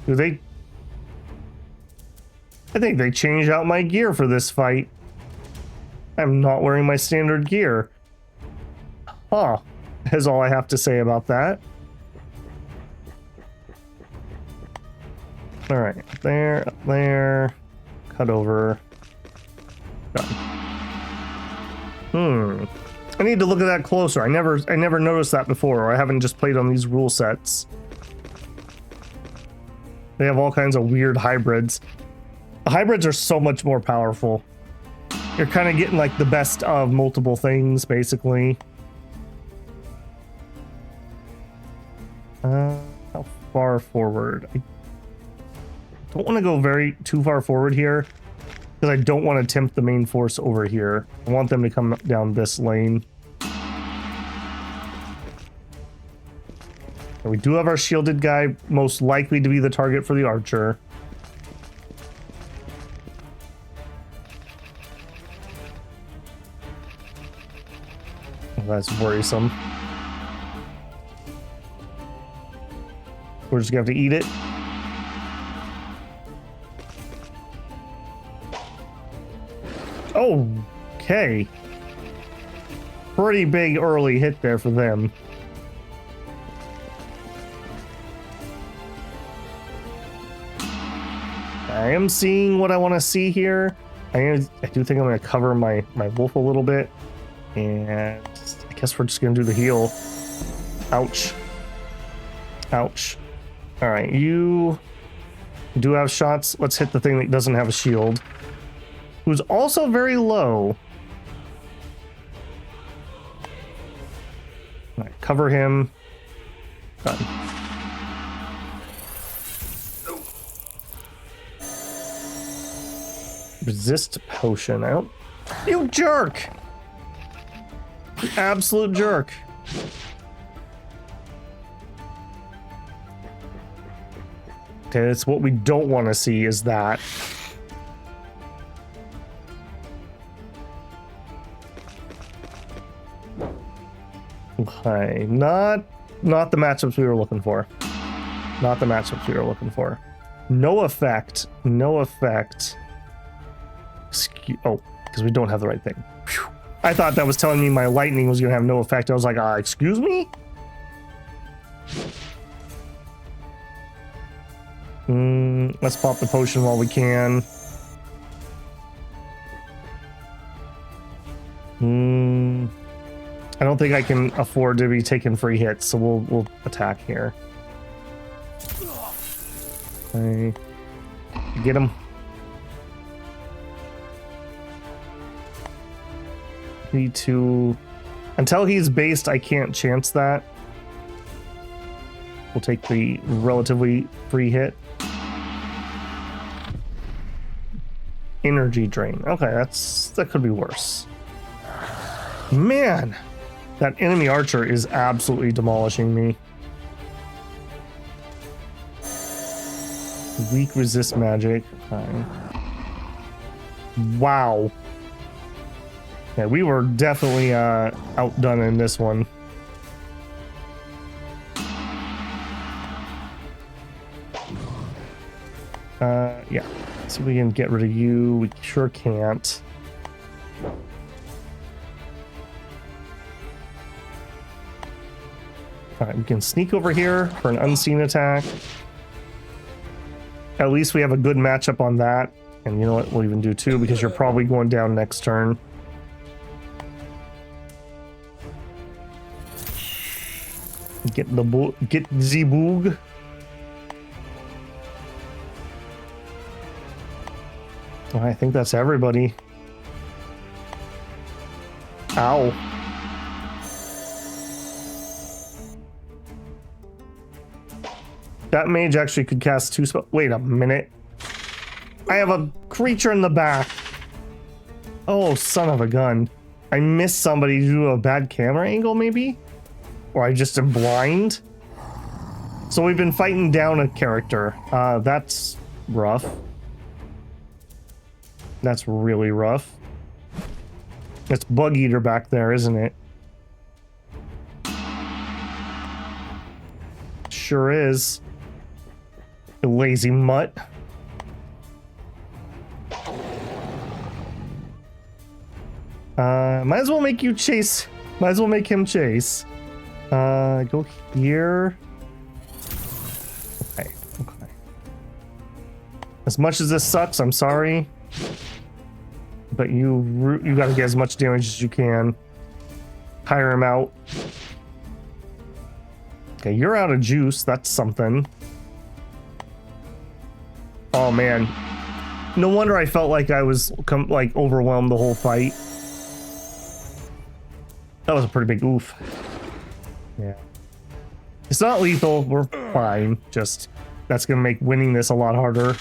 Do they? I think they changed out my gear for this fight. I'm not wearing my standard gear. Huh. Is all I have to say about that. All right, there, there, cut over. Done. I need to look at that closer. I never noticed that before, or I haven't just played on these rule sets. They have all kinds of weird hybrids. The hybrids are so much more powerful. You're kind of getting like the best of multiple things, basically. How far forward? I don't want to go too far forward here because I don't want to tempt the main force over here. I want them to come down this lane. And we do have our shielded guy most likely to be the target for the archer. That's worrisome. We're just gonna have to eat it. Okay. Pretty big early hit there for them. I am seeing what I want to see here. I do think I'm going to cover my wolf a little bit. And I guess we're just going to do the heal. Ouch. Ouch. All right, you do have shots. Let's hit the thing that doesn't have a shield. Who's also very low. All right, cover him. Done. Resist potion out. You jerk! You absolute jerk. Okay, that's what we don't want to see is that. Okay, not the matchups we were looking for. Not the matchups we were looking for. No effect. No effect. Oh, because we don't have the right thing. Whew. I thought that was telling me my lightning was going to have no effect. I was like, excuse me? Let's pop the potion while we can. I don't think I can afford to be taking free hits, so we'll attack here. Okay. Get him. Need to... Until he's based, I can't chance that. We'll take the relatively free hit. Energy drain. Okay, that could be worse. Man, that enemy archer is absolutely demolishing me. Weak resist magic. Okay. Wow. Yeah, we were definitely outdone in this one. Yeah. See if we can get rid of you. We sure can't. Alright, we can sneak over here for an unseen attack. At least we have a good matchup on that. And you know what? We'll even do two because you're probably going down next turn. Get the boog. I think that's everybody. Ow. That mage actually could cast two spells. Wait a minute. I have a creature in the back. Oh, son of a gun. I missed somebody due to a bad camera angle, maybe? Or I just am blind? So we've been fighting down a character. That's rough. That's really rough. It's Bug Eater back there, isn't it? Sure is. You lazy mutt. Might as well make you chase. Might as well make him chase. Go here. Okay. As much as this sucks, I'm sorry. But you gotta get as much damage as you can. Tire him out. Okay, you're out of juice. That's something. Oh man, no wonder I felt like I was like overwhelmed the whole fight. That was a pretty big oof. Yeah, it's not lethal. We're fine. Just that's gonna make winning this a lot harder.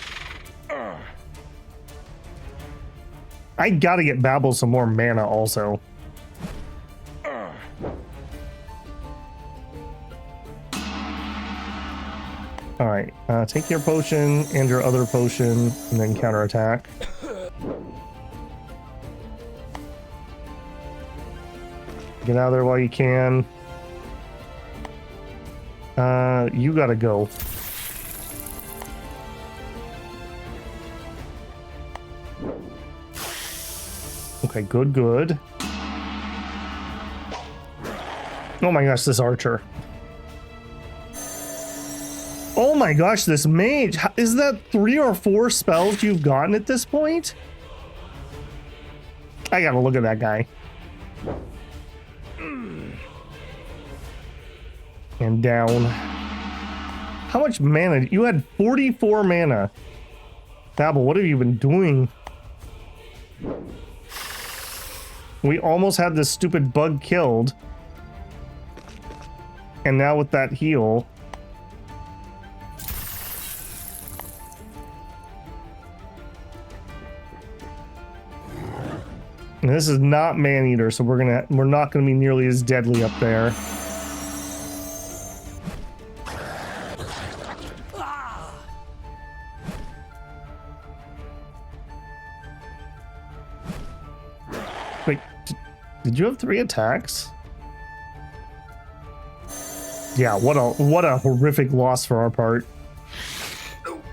I gotta get Babel some more mana also. Alright, take your potion and your other potion and then counterattack. Get out of there while you can. You gotta go. Okay, good. Oh my gosh, this archer. Oh my gosh, this mage. Is that 3 or 4 spells you've gotten at this point? I gotta look at that guy. And down. How much mana? You had 44 mana. Babel, what have you been doing? We almost had this stupid bug killed. And now with that heal. And this is not man-eater, so we're not gonna be nearly as deadly up there. Wait, did you have 3 attacks? Yeah, what a horrific loss for our part.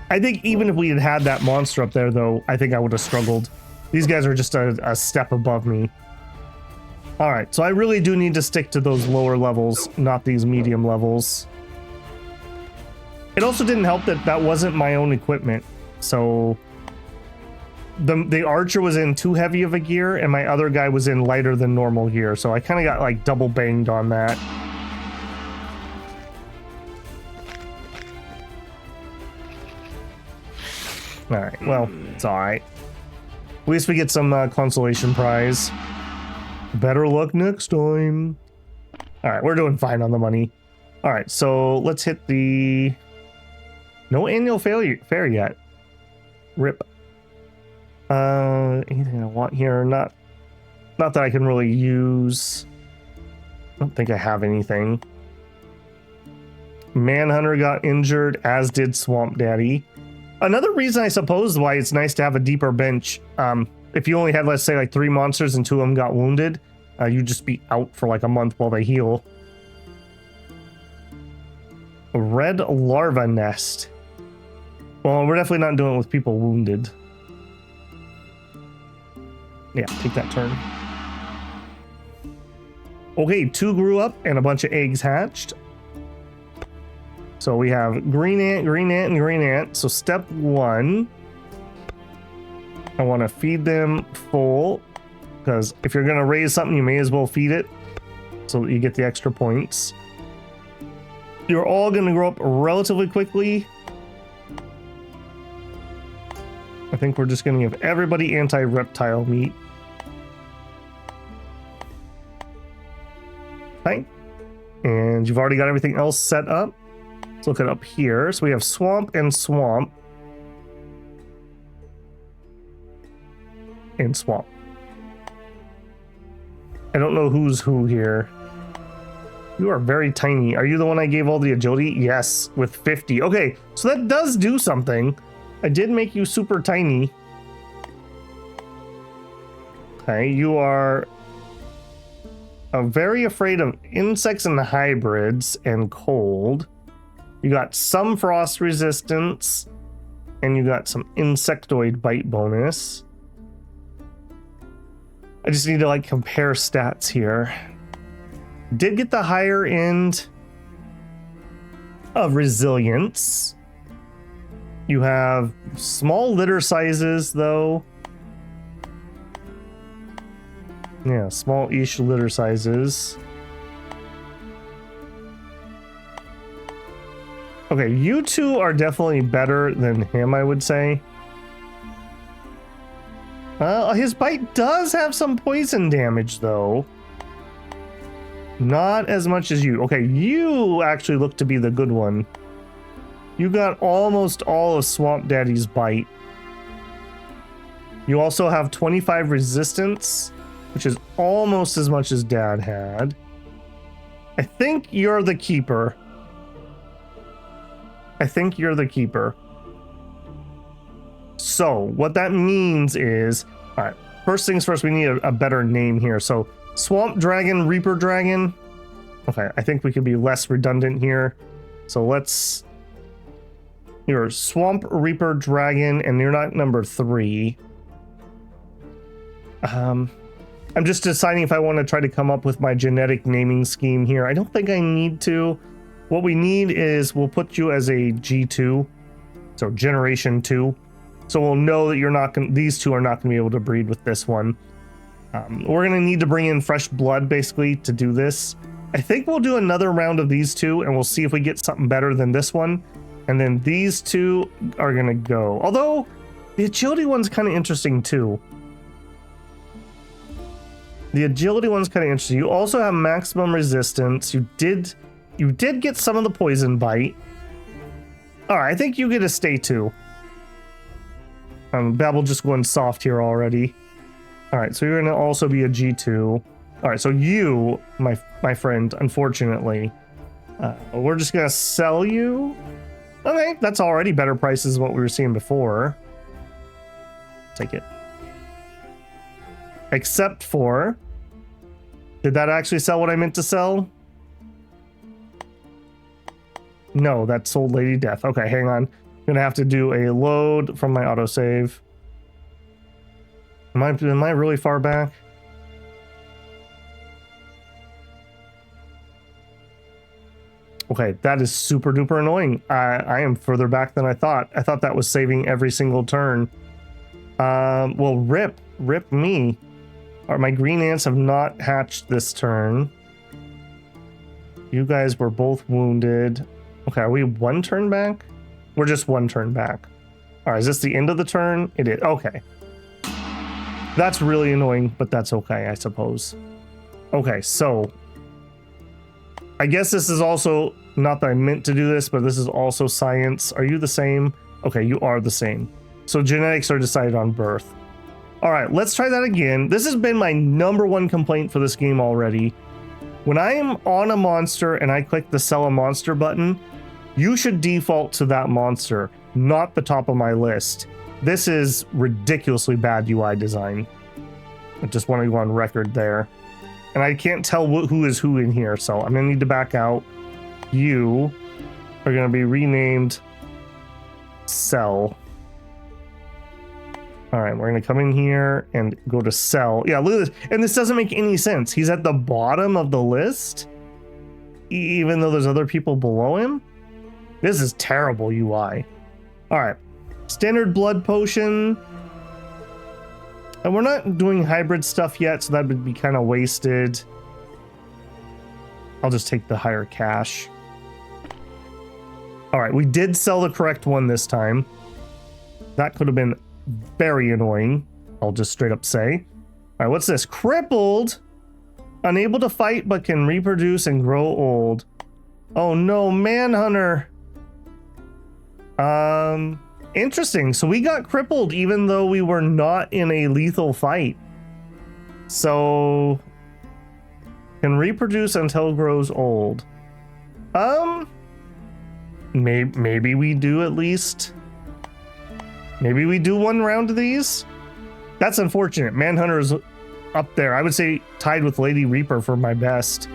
I think even if we had had that monster up there, though, I think I would have struggled. These guys are just a step above me. Alright, so I really do need to stick to those lower levels, not these medium levels. It also didn't help that that wasn't my own equipment. So the archer was in too heavy of a gear, and my other guy was in lighter than normal gear. So I kind of got like double banged on that. All right, well, it's all right. At least we get some consolation prize. Better luck next time. All right, we're doing fine on the money. All right, so let's hit the... No annual fair yet. Rip. Anything I want here? Not that I can really use. I don't think I have anything. Manhunter got injured, as did Swamp Daddy. Another reason, I suppose, why it's nice to have a deeper bench. If you only had, let's say, like 3 monsters and 2 of them got wounded, you'd just be out for like a month while they heal. A red larva nest. Well, we're definitely not doing it with people wounded. Yeah, take that turn. Okay, 2 grew up and a bunch of eggs hatched. So we have green ant, and green ant. So step 1, I want to feed them full, because if you're going to raise something, you may as well feed it so that you get the extra points. You're all going to grow up relatively quickly. I think we're just going to give everybody anti-reptile meat. Okay. And you've already got everything else set up. Let's look it up here. So we have swamp and swamp. And swamp. I don't know who's who here. You are very tiny. Are you the one I gave all the agility? Yes, with 50. Okay, so that does do something. I did make you super tiny. Okay, you are very afraid of insects and hybrids and cold. You got some frost resistance, and you got some insectoid bite bonus. I just need to like compare stats here. Did get the higher end of resilience. You have small litter sizes though. Yeah, small-ish litter sizes. Okay, you two are definitely better than him, I would say. His bite does have some poison damage, though. Not as much as you. Okay, you actually look to be the good one. You got almost all of Swamp Daddy's bite. You also have 25 resistance, which is almost as much as Dad had. I think you're the keeper. So what that means is, all right, first things first, we need a better name here. So Swamp Dragon, Reaper Dragon. Okay, I think we could be less redundant here. So let's... You're Swamp Reaper Dragon, and you're not number 3. I'm just deciding if I want to try to come up with my genetic naming scheme here. I don't think I need to. What we need is we'll put you as a G2, so generation 2. So we'll know that you're not going. These two are not going to be able to breed with this one. We're going to need to bring in fresh blood basically to do this. I think we'll do another round of these two, and we'll see if we get something better than this one. And then these two are going to go. Although the agility one's kind of interesting too. The agility one's kind of interesting. You also have maximum resistance. You did get some of the poison bite. All right, I think you get a stay too. Babel just going soft here already. All right, so you're going to also be a G2. All right, so you, my friend, unfortunately, we're just going to sell you. Okay, that's already better prices than what we were seeing before. Take it. Except for, did that actually sell what I meant to sell? No, that sold Lady Death. Okay, hang on. I'm gonna have to do a load from my autosave. Am I really far back? Okay, that is super duper annoying. I am further back than I thought. I thought that was saving every single turn. Well, rip me. My green ants have not hatched this turn. You guys were both wounded. Okay, are we one turn back? We're just one turn back. All right, is this the end of the turn? It is. Okay. That's really annoying, but that's okay, I suppose. Okay, so I guess this is also, not that I meant to do this, but this is also science. Are you the same? Okay, you are the same. So genetics are decided on birth. All right, let's try that again. This has been my #1 complaint for this game already. When I am on a monster and I click the sell a monster button, you should default to that monster, not the top of my list. This is ridiculously bad UI design. I just want to go on record there. And I can't tell who is who in here, so I'm going to need to back out. You are going to be renamed Sell. All right, we're going to come in here and go to Sell. Yeah, look at this. And this doesn't make any sense. He's at the bottom of the list, even though there's other people below him. This is terrible UI. All right. Standard blood potion. And we're not doing hybrid stuff yet, so that would be kind of wasted. I'll just take the higher cash. All right, we did sell the correct one this time. That could have been very annoying, I'll just straight up say. All right, what's this? Crippled. Unable to fight, but can reproduce and grow old. Oh no, Manhunter. Interesting. So we got crippled even though we were not in a lethal fight. So can reproduce until grows old. Maybe we do at least. Maybe we do one round of these. That's unfortunate. Manhunter is up there. I would say tied with Lady Reaper for my best.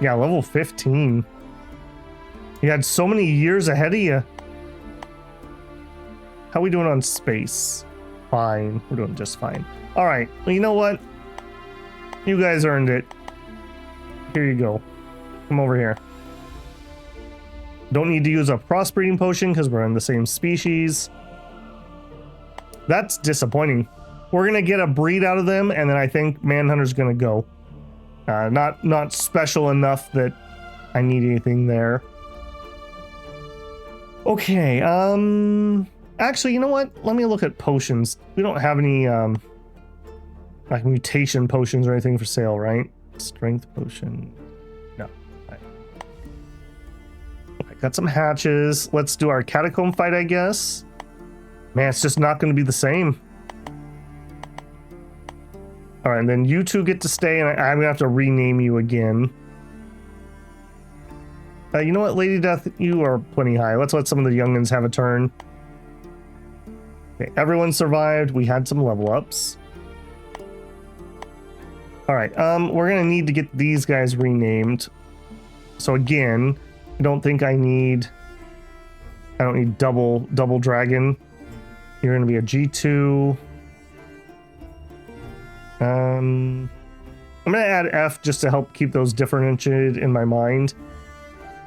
Yeah, level 15. You had so many years ahead of you. How are we doing on space? Fine. We're doing just fine. All right. Well, you know what? You guys earned it. Here you go. Come over here. Don't need to use a crossbreeding potion because we're in the same species. That's disappointing. We're going to get a breed out of them, and then I think Manhunter's going to go. Not special enough that I need anything there. Okay, actually, you know what? Let me look at potions. We don't have any, like mutation potions or anything for sale, right? Strength potion. No. Right. Okay, got some hatches. Let's do our Catacomb fight, I guess. Man, it's just not going to be the same. All right, and then you two get to stay, and I'm going to have to rename you again. You know what, Lady Death, you are plenty high. Let's let some of the youngins have a turn. Okay, everyone survived. We had some level ups. All right, we're gonna need to get these guys renamed. So again, I don't need double dragon. You're gonna be a G2. I'm gonna add F just to help keep those differentiated in my mind.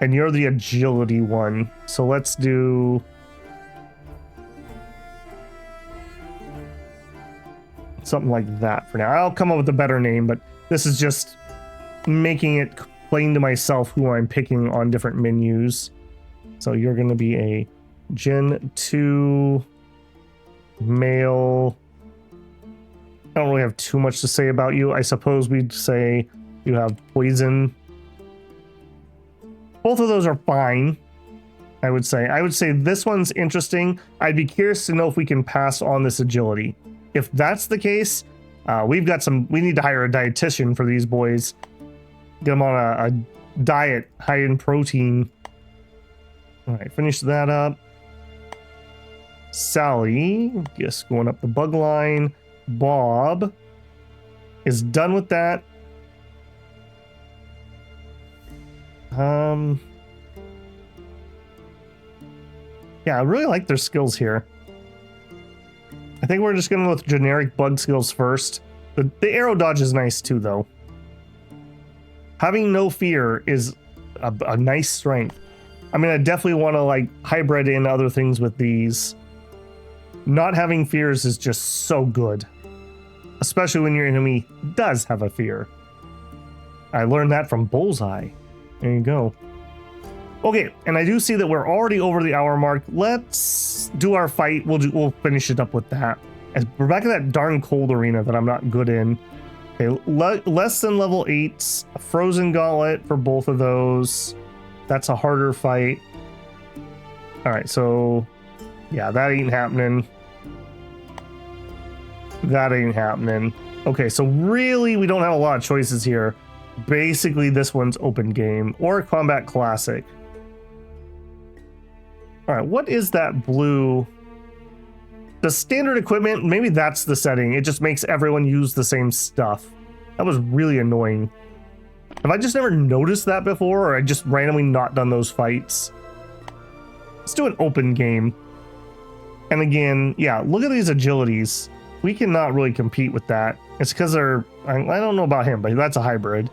And you're the agility one. So let's do... something like that for now. I'll come up with a better name, but this is just making it plain to myself who I'm picking on different menus. So you're going to be a Gen 2 male. I don't really have too much to say about you. I suppose we'd say you have poison. Both of those are fine, I would say. I would say this one's interesting. I'd be curious to know if we can pass on this agility. If that's the case, we need to hire a dietitian for these boys. Get them on a diet high in protein. All right, finish that up. Sally, just going up the bug line. Bob is done with that. Yeah, I really like their skills here. I think we're just going with generic bug skills first. The arrow dodge is nice too, though. Having no fear is a nice strength. I mean, I definitely want to like hybrid in other things with these. Not having fears is just so good. Especially when your enemy does have a fear. I learned that from Bullseye. There you go. Okay, and I do see that we're already over the hour mark. Let's do our fight. We'll finish it up with that. As we're back in that darn cold arena that I'm not good in. Okay, less than level 8s. A frozen gauntlet for both of those. That's a harder fight. All right, so yeah, that ain't happening. That ain't happening. Okay, so really we don't have a lot of choices here. Basically, this one's open game or combat classic. All right, what is that blue? The standard equipment, maybe that's the setting. It just makes everyone use the same stuff. That was really annoying. Have I just never noticed that before, or I just randomly not done those fights? Let's do an open game. And again, yeah, look at these agilities. We cannot really compete with that. It's because they're, I don't know about him, but that's a hybrid.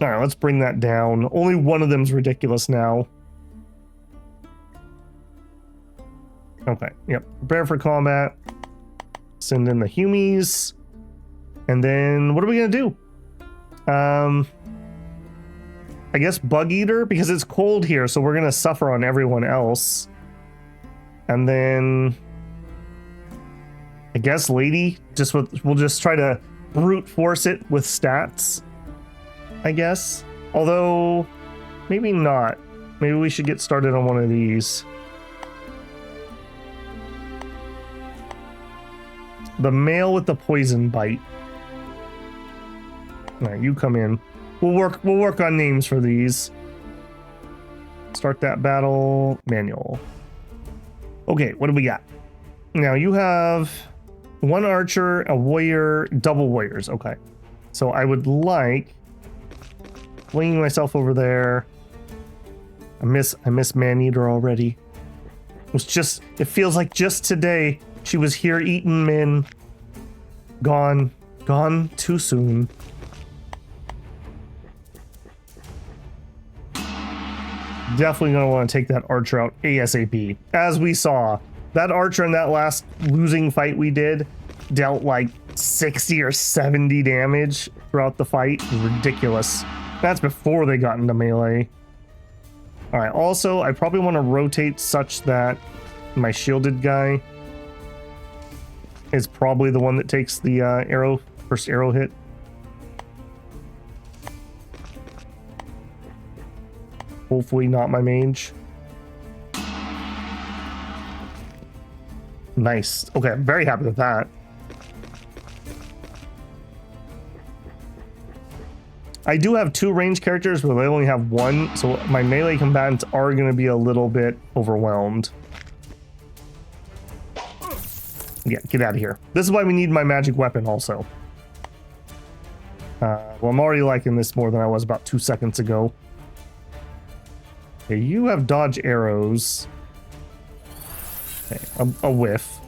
All right, let's bring that down. Only one of them's ridiculous now. Okay, yep. Prepare for combat. Send in the humies. And then what are we gonna do? I guess bug eater, because it's cold here, so we're gonna suffer on everyone else. And then I guess lady, we'll just try to brute force it with stats, I guess. Although maybe not. Maybe we should get started on one of these. The male with the poison bite. All right, you come in. We'll work on names for these. Start that battle. Manual. Okay, what do we got? Now you have one archer, a warrior, double warriors. Okay. So I would like flinging myself over there. I miss Maneater already. It feels like just today she was here eating men. Gone too soon. Definitely gonna want to take that archer out ASAP. As we saw, that archer in that last losing fight we did dealt like 60 or 70 damage throughout the fight. It was ridiculous. That's before they got into melee. All right, also, I probably want to rotate such that my shielded guy is probably the one that takes the first arrow hit. Hopefully not my mage. Nice. Okay, I'm very happy with that. I do have 2 range characters, but I only have 1, so my melee combatants are going to be a little bit overwhelmed. Yeah, get out of here. This is why we need my magic weapon also. Well, I'm already liking this more than I was about 2 seconds ago. Okay, you have dodge arrows. Okay, a whiff.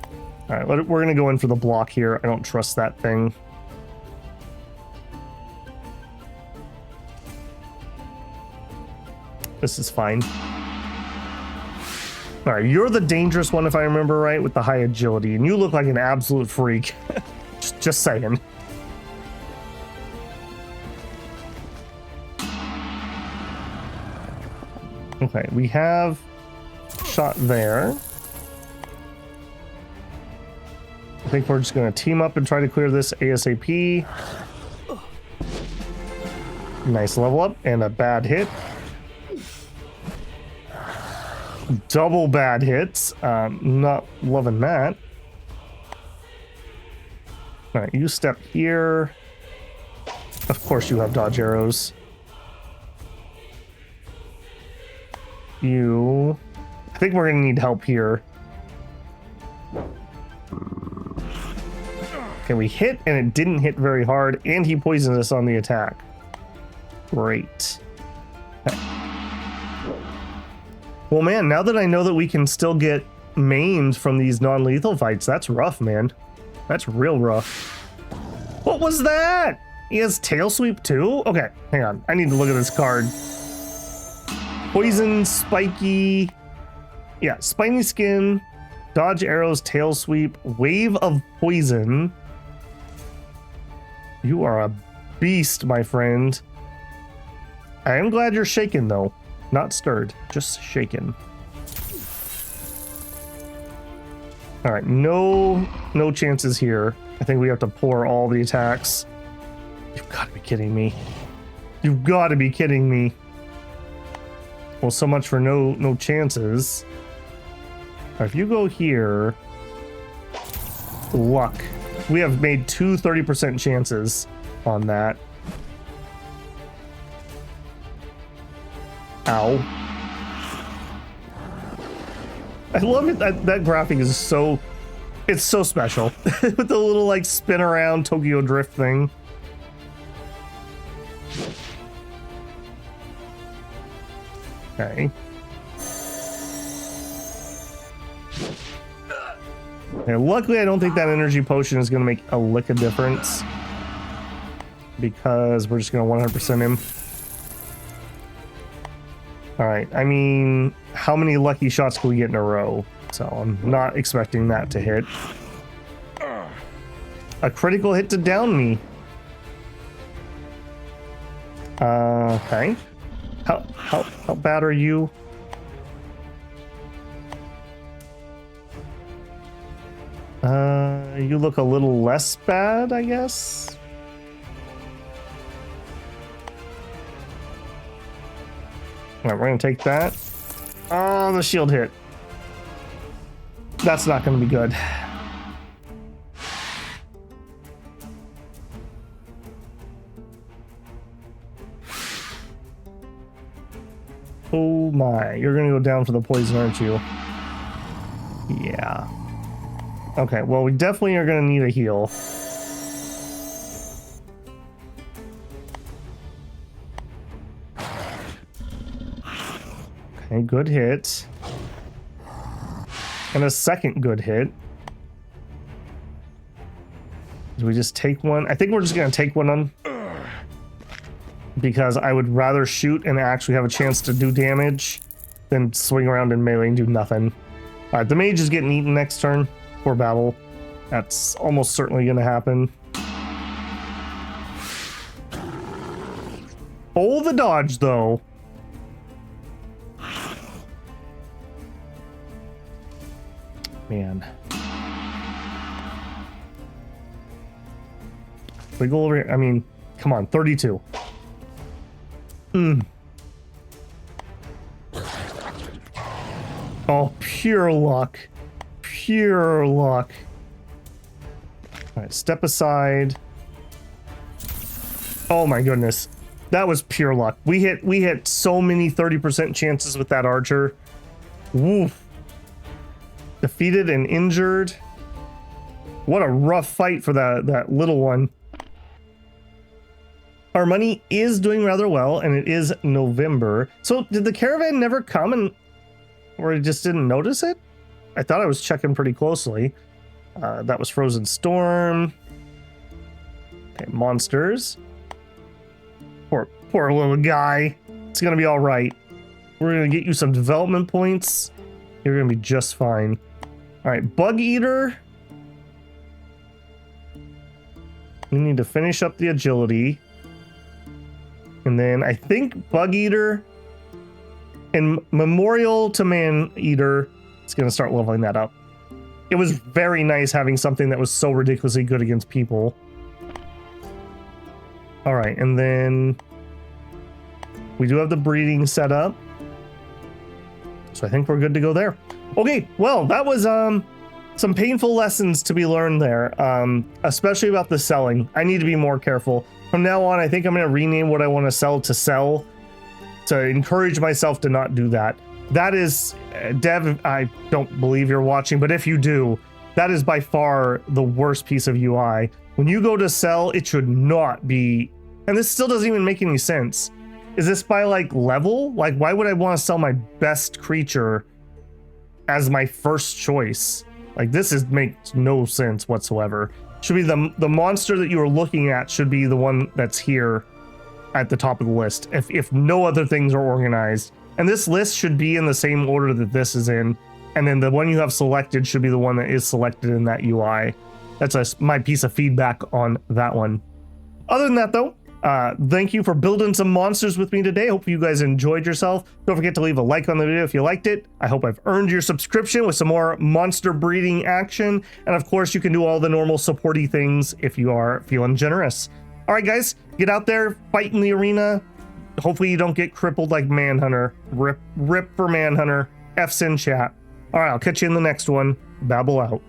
All right, we're going to go in for the block here. I don't trust that thing. This is fine. All right, you're the dangerous one if I remember right, with the high agility, and you look like an absolute freak. just saying. Okay, we have shot there. I think we're just going to team up and try to clear this ASAP. Nice level up and a bad hit. Double bad hits. Not loving that. All right, you step here. Of course you have dodge arrows. I think we're gonna need help here. Okay, we hit and it didn't hit very hard, and he poisoned us on the attack. Great. Okay. Well, man, now that I know that we can still get maimed from these non-lethal fights, that's rough, man. That's real rough. What was that? He has tail sweep too? Okay, hang on. I need to look at this card. Poison, spiky. Yeah, spiny skin, dodge arrows, tail sweep, wave of poison. You are a beast, my friend. I am glad you're shaken, though. Not stirred, just shaken. All right, no chances here. I think we have to pour all the attacks. You've got to be kidding me. You've got to be kidding me. Well, so much for no chances. All right, if you go here, luck. We have made 30% chances on that. Ow. I love it. That graphic is so... It's so special. With the little, like, spin around Tokyo Drift thing. Okay. And luckily, I don't think that energy potion is going to make a lick of difference. Because we're just going to 100% him. Alright, I mean, how many lucky shots can we get in a row? So I'm not expecting that to hit. A critical hit to down me. Okay. How bad are you? You look a little less bad, I guess. Alright, we're gonna take that. Oh, the shield hit. That's not gonna be good. Oh my, you're gonna go down for the poison, aren't you? Yeah. Okay, well, we definitely are gonna need a heal. Okay, good hit. And a second good hit. Do we just take one? I think we're just gonna take one on. Because I would rather shoot and actually have a chance to do damage than swing around in melee and do nothing. Alright, the mage is getting eaten next turn. Poor battle. That's almost certainly gonna happen. Oh, the dodge though. Man. We go over here. I mean, come on, 32. Oh, pure luck. Pure luck. All right, step aside. Oh my goodness. That was pure luck. We hit so many 30% chances with that archer. Woof. Defeated and injured. What a rough fight for that little one. Our money is doing rather well, and it is November. So did the caravan never come or I just didn't notice it? I thought I was checking pretty closely. That was Frozen Storm. Okay, monsters. Poor little guy. It's gonna be all right. We're gonna get you some development points. You're gonna be just fine. All right, Bug Eater. We need to finish up the agility. And then I think Bug Eater and Memorial to Man Eater is going to start leveling that up. It was very nice having something that was so ridiculously good against people. All right, and then we do have the breeding set up. So I think we're good to go there. Okay, well, that was some painful lessons to be learned there, especially about the selling. I need to be more careful. From now on, I think I'm going to rename what I want to sell to encourage myself to not do that. That is, Dev, I don't believe you're watching, but if you do, that is by far the worst piece of UI. When you go to sell, it should not be, and this still doesn't even make any sense. Is this by like level? Like, why would I want to sell my best creature as my first choice? Like, makes no sense whatsoever. Should be the monster that you are looking at should be the one that's here at the top of the list if no other things are organized. And this list should be in the same order that this is in, and then the one you have selected should be the one that is selected in that UI. That's my piece of feedback on that one. Other than that though, Thank you for building some monsters with me today. Hope you guys enjoyed yourself. Don't forget to leave a like on the video if you liked it. I hope I've earned your subscription with some more monster breeding action. And of course, you can do all the normal supporty things if you are feeling generous. All right, guys, get out there, fight in the arena. Hopefully you don't get crippled like Manhunter. Rip for Manhunter. F's in chat. All right, I'll catch you in the next one. Babble out.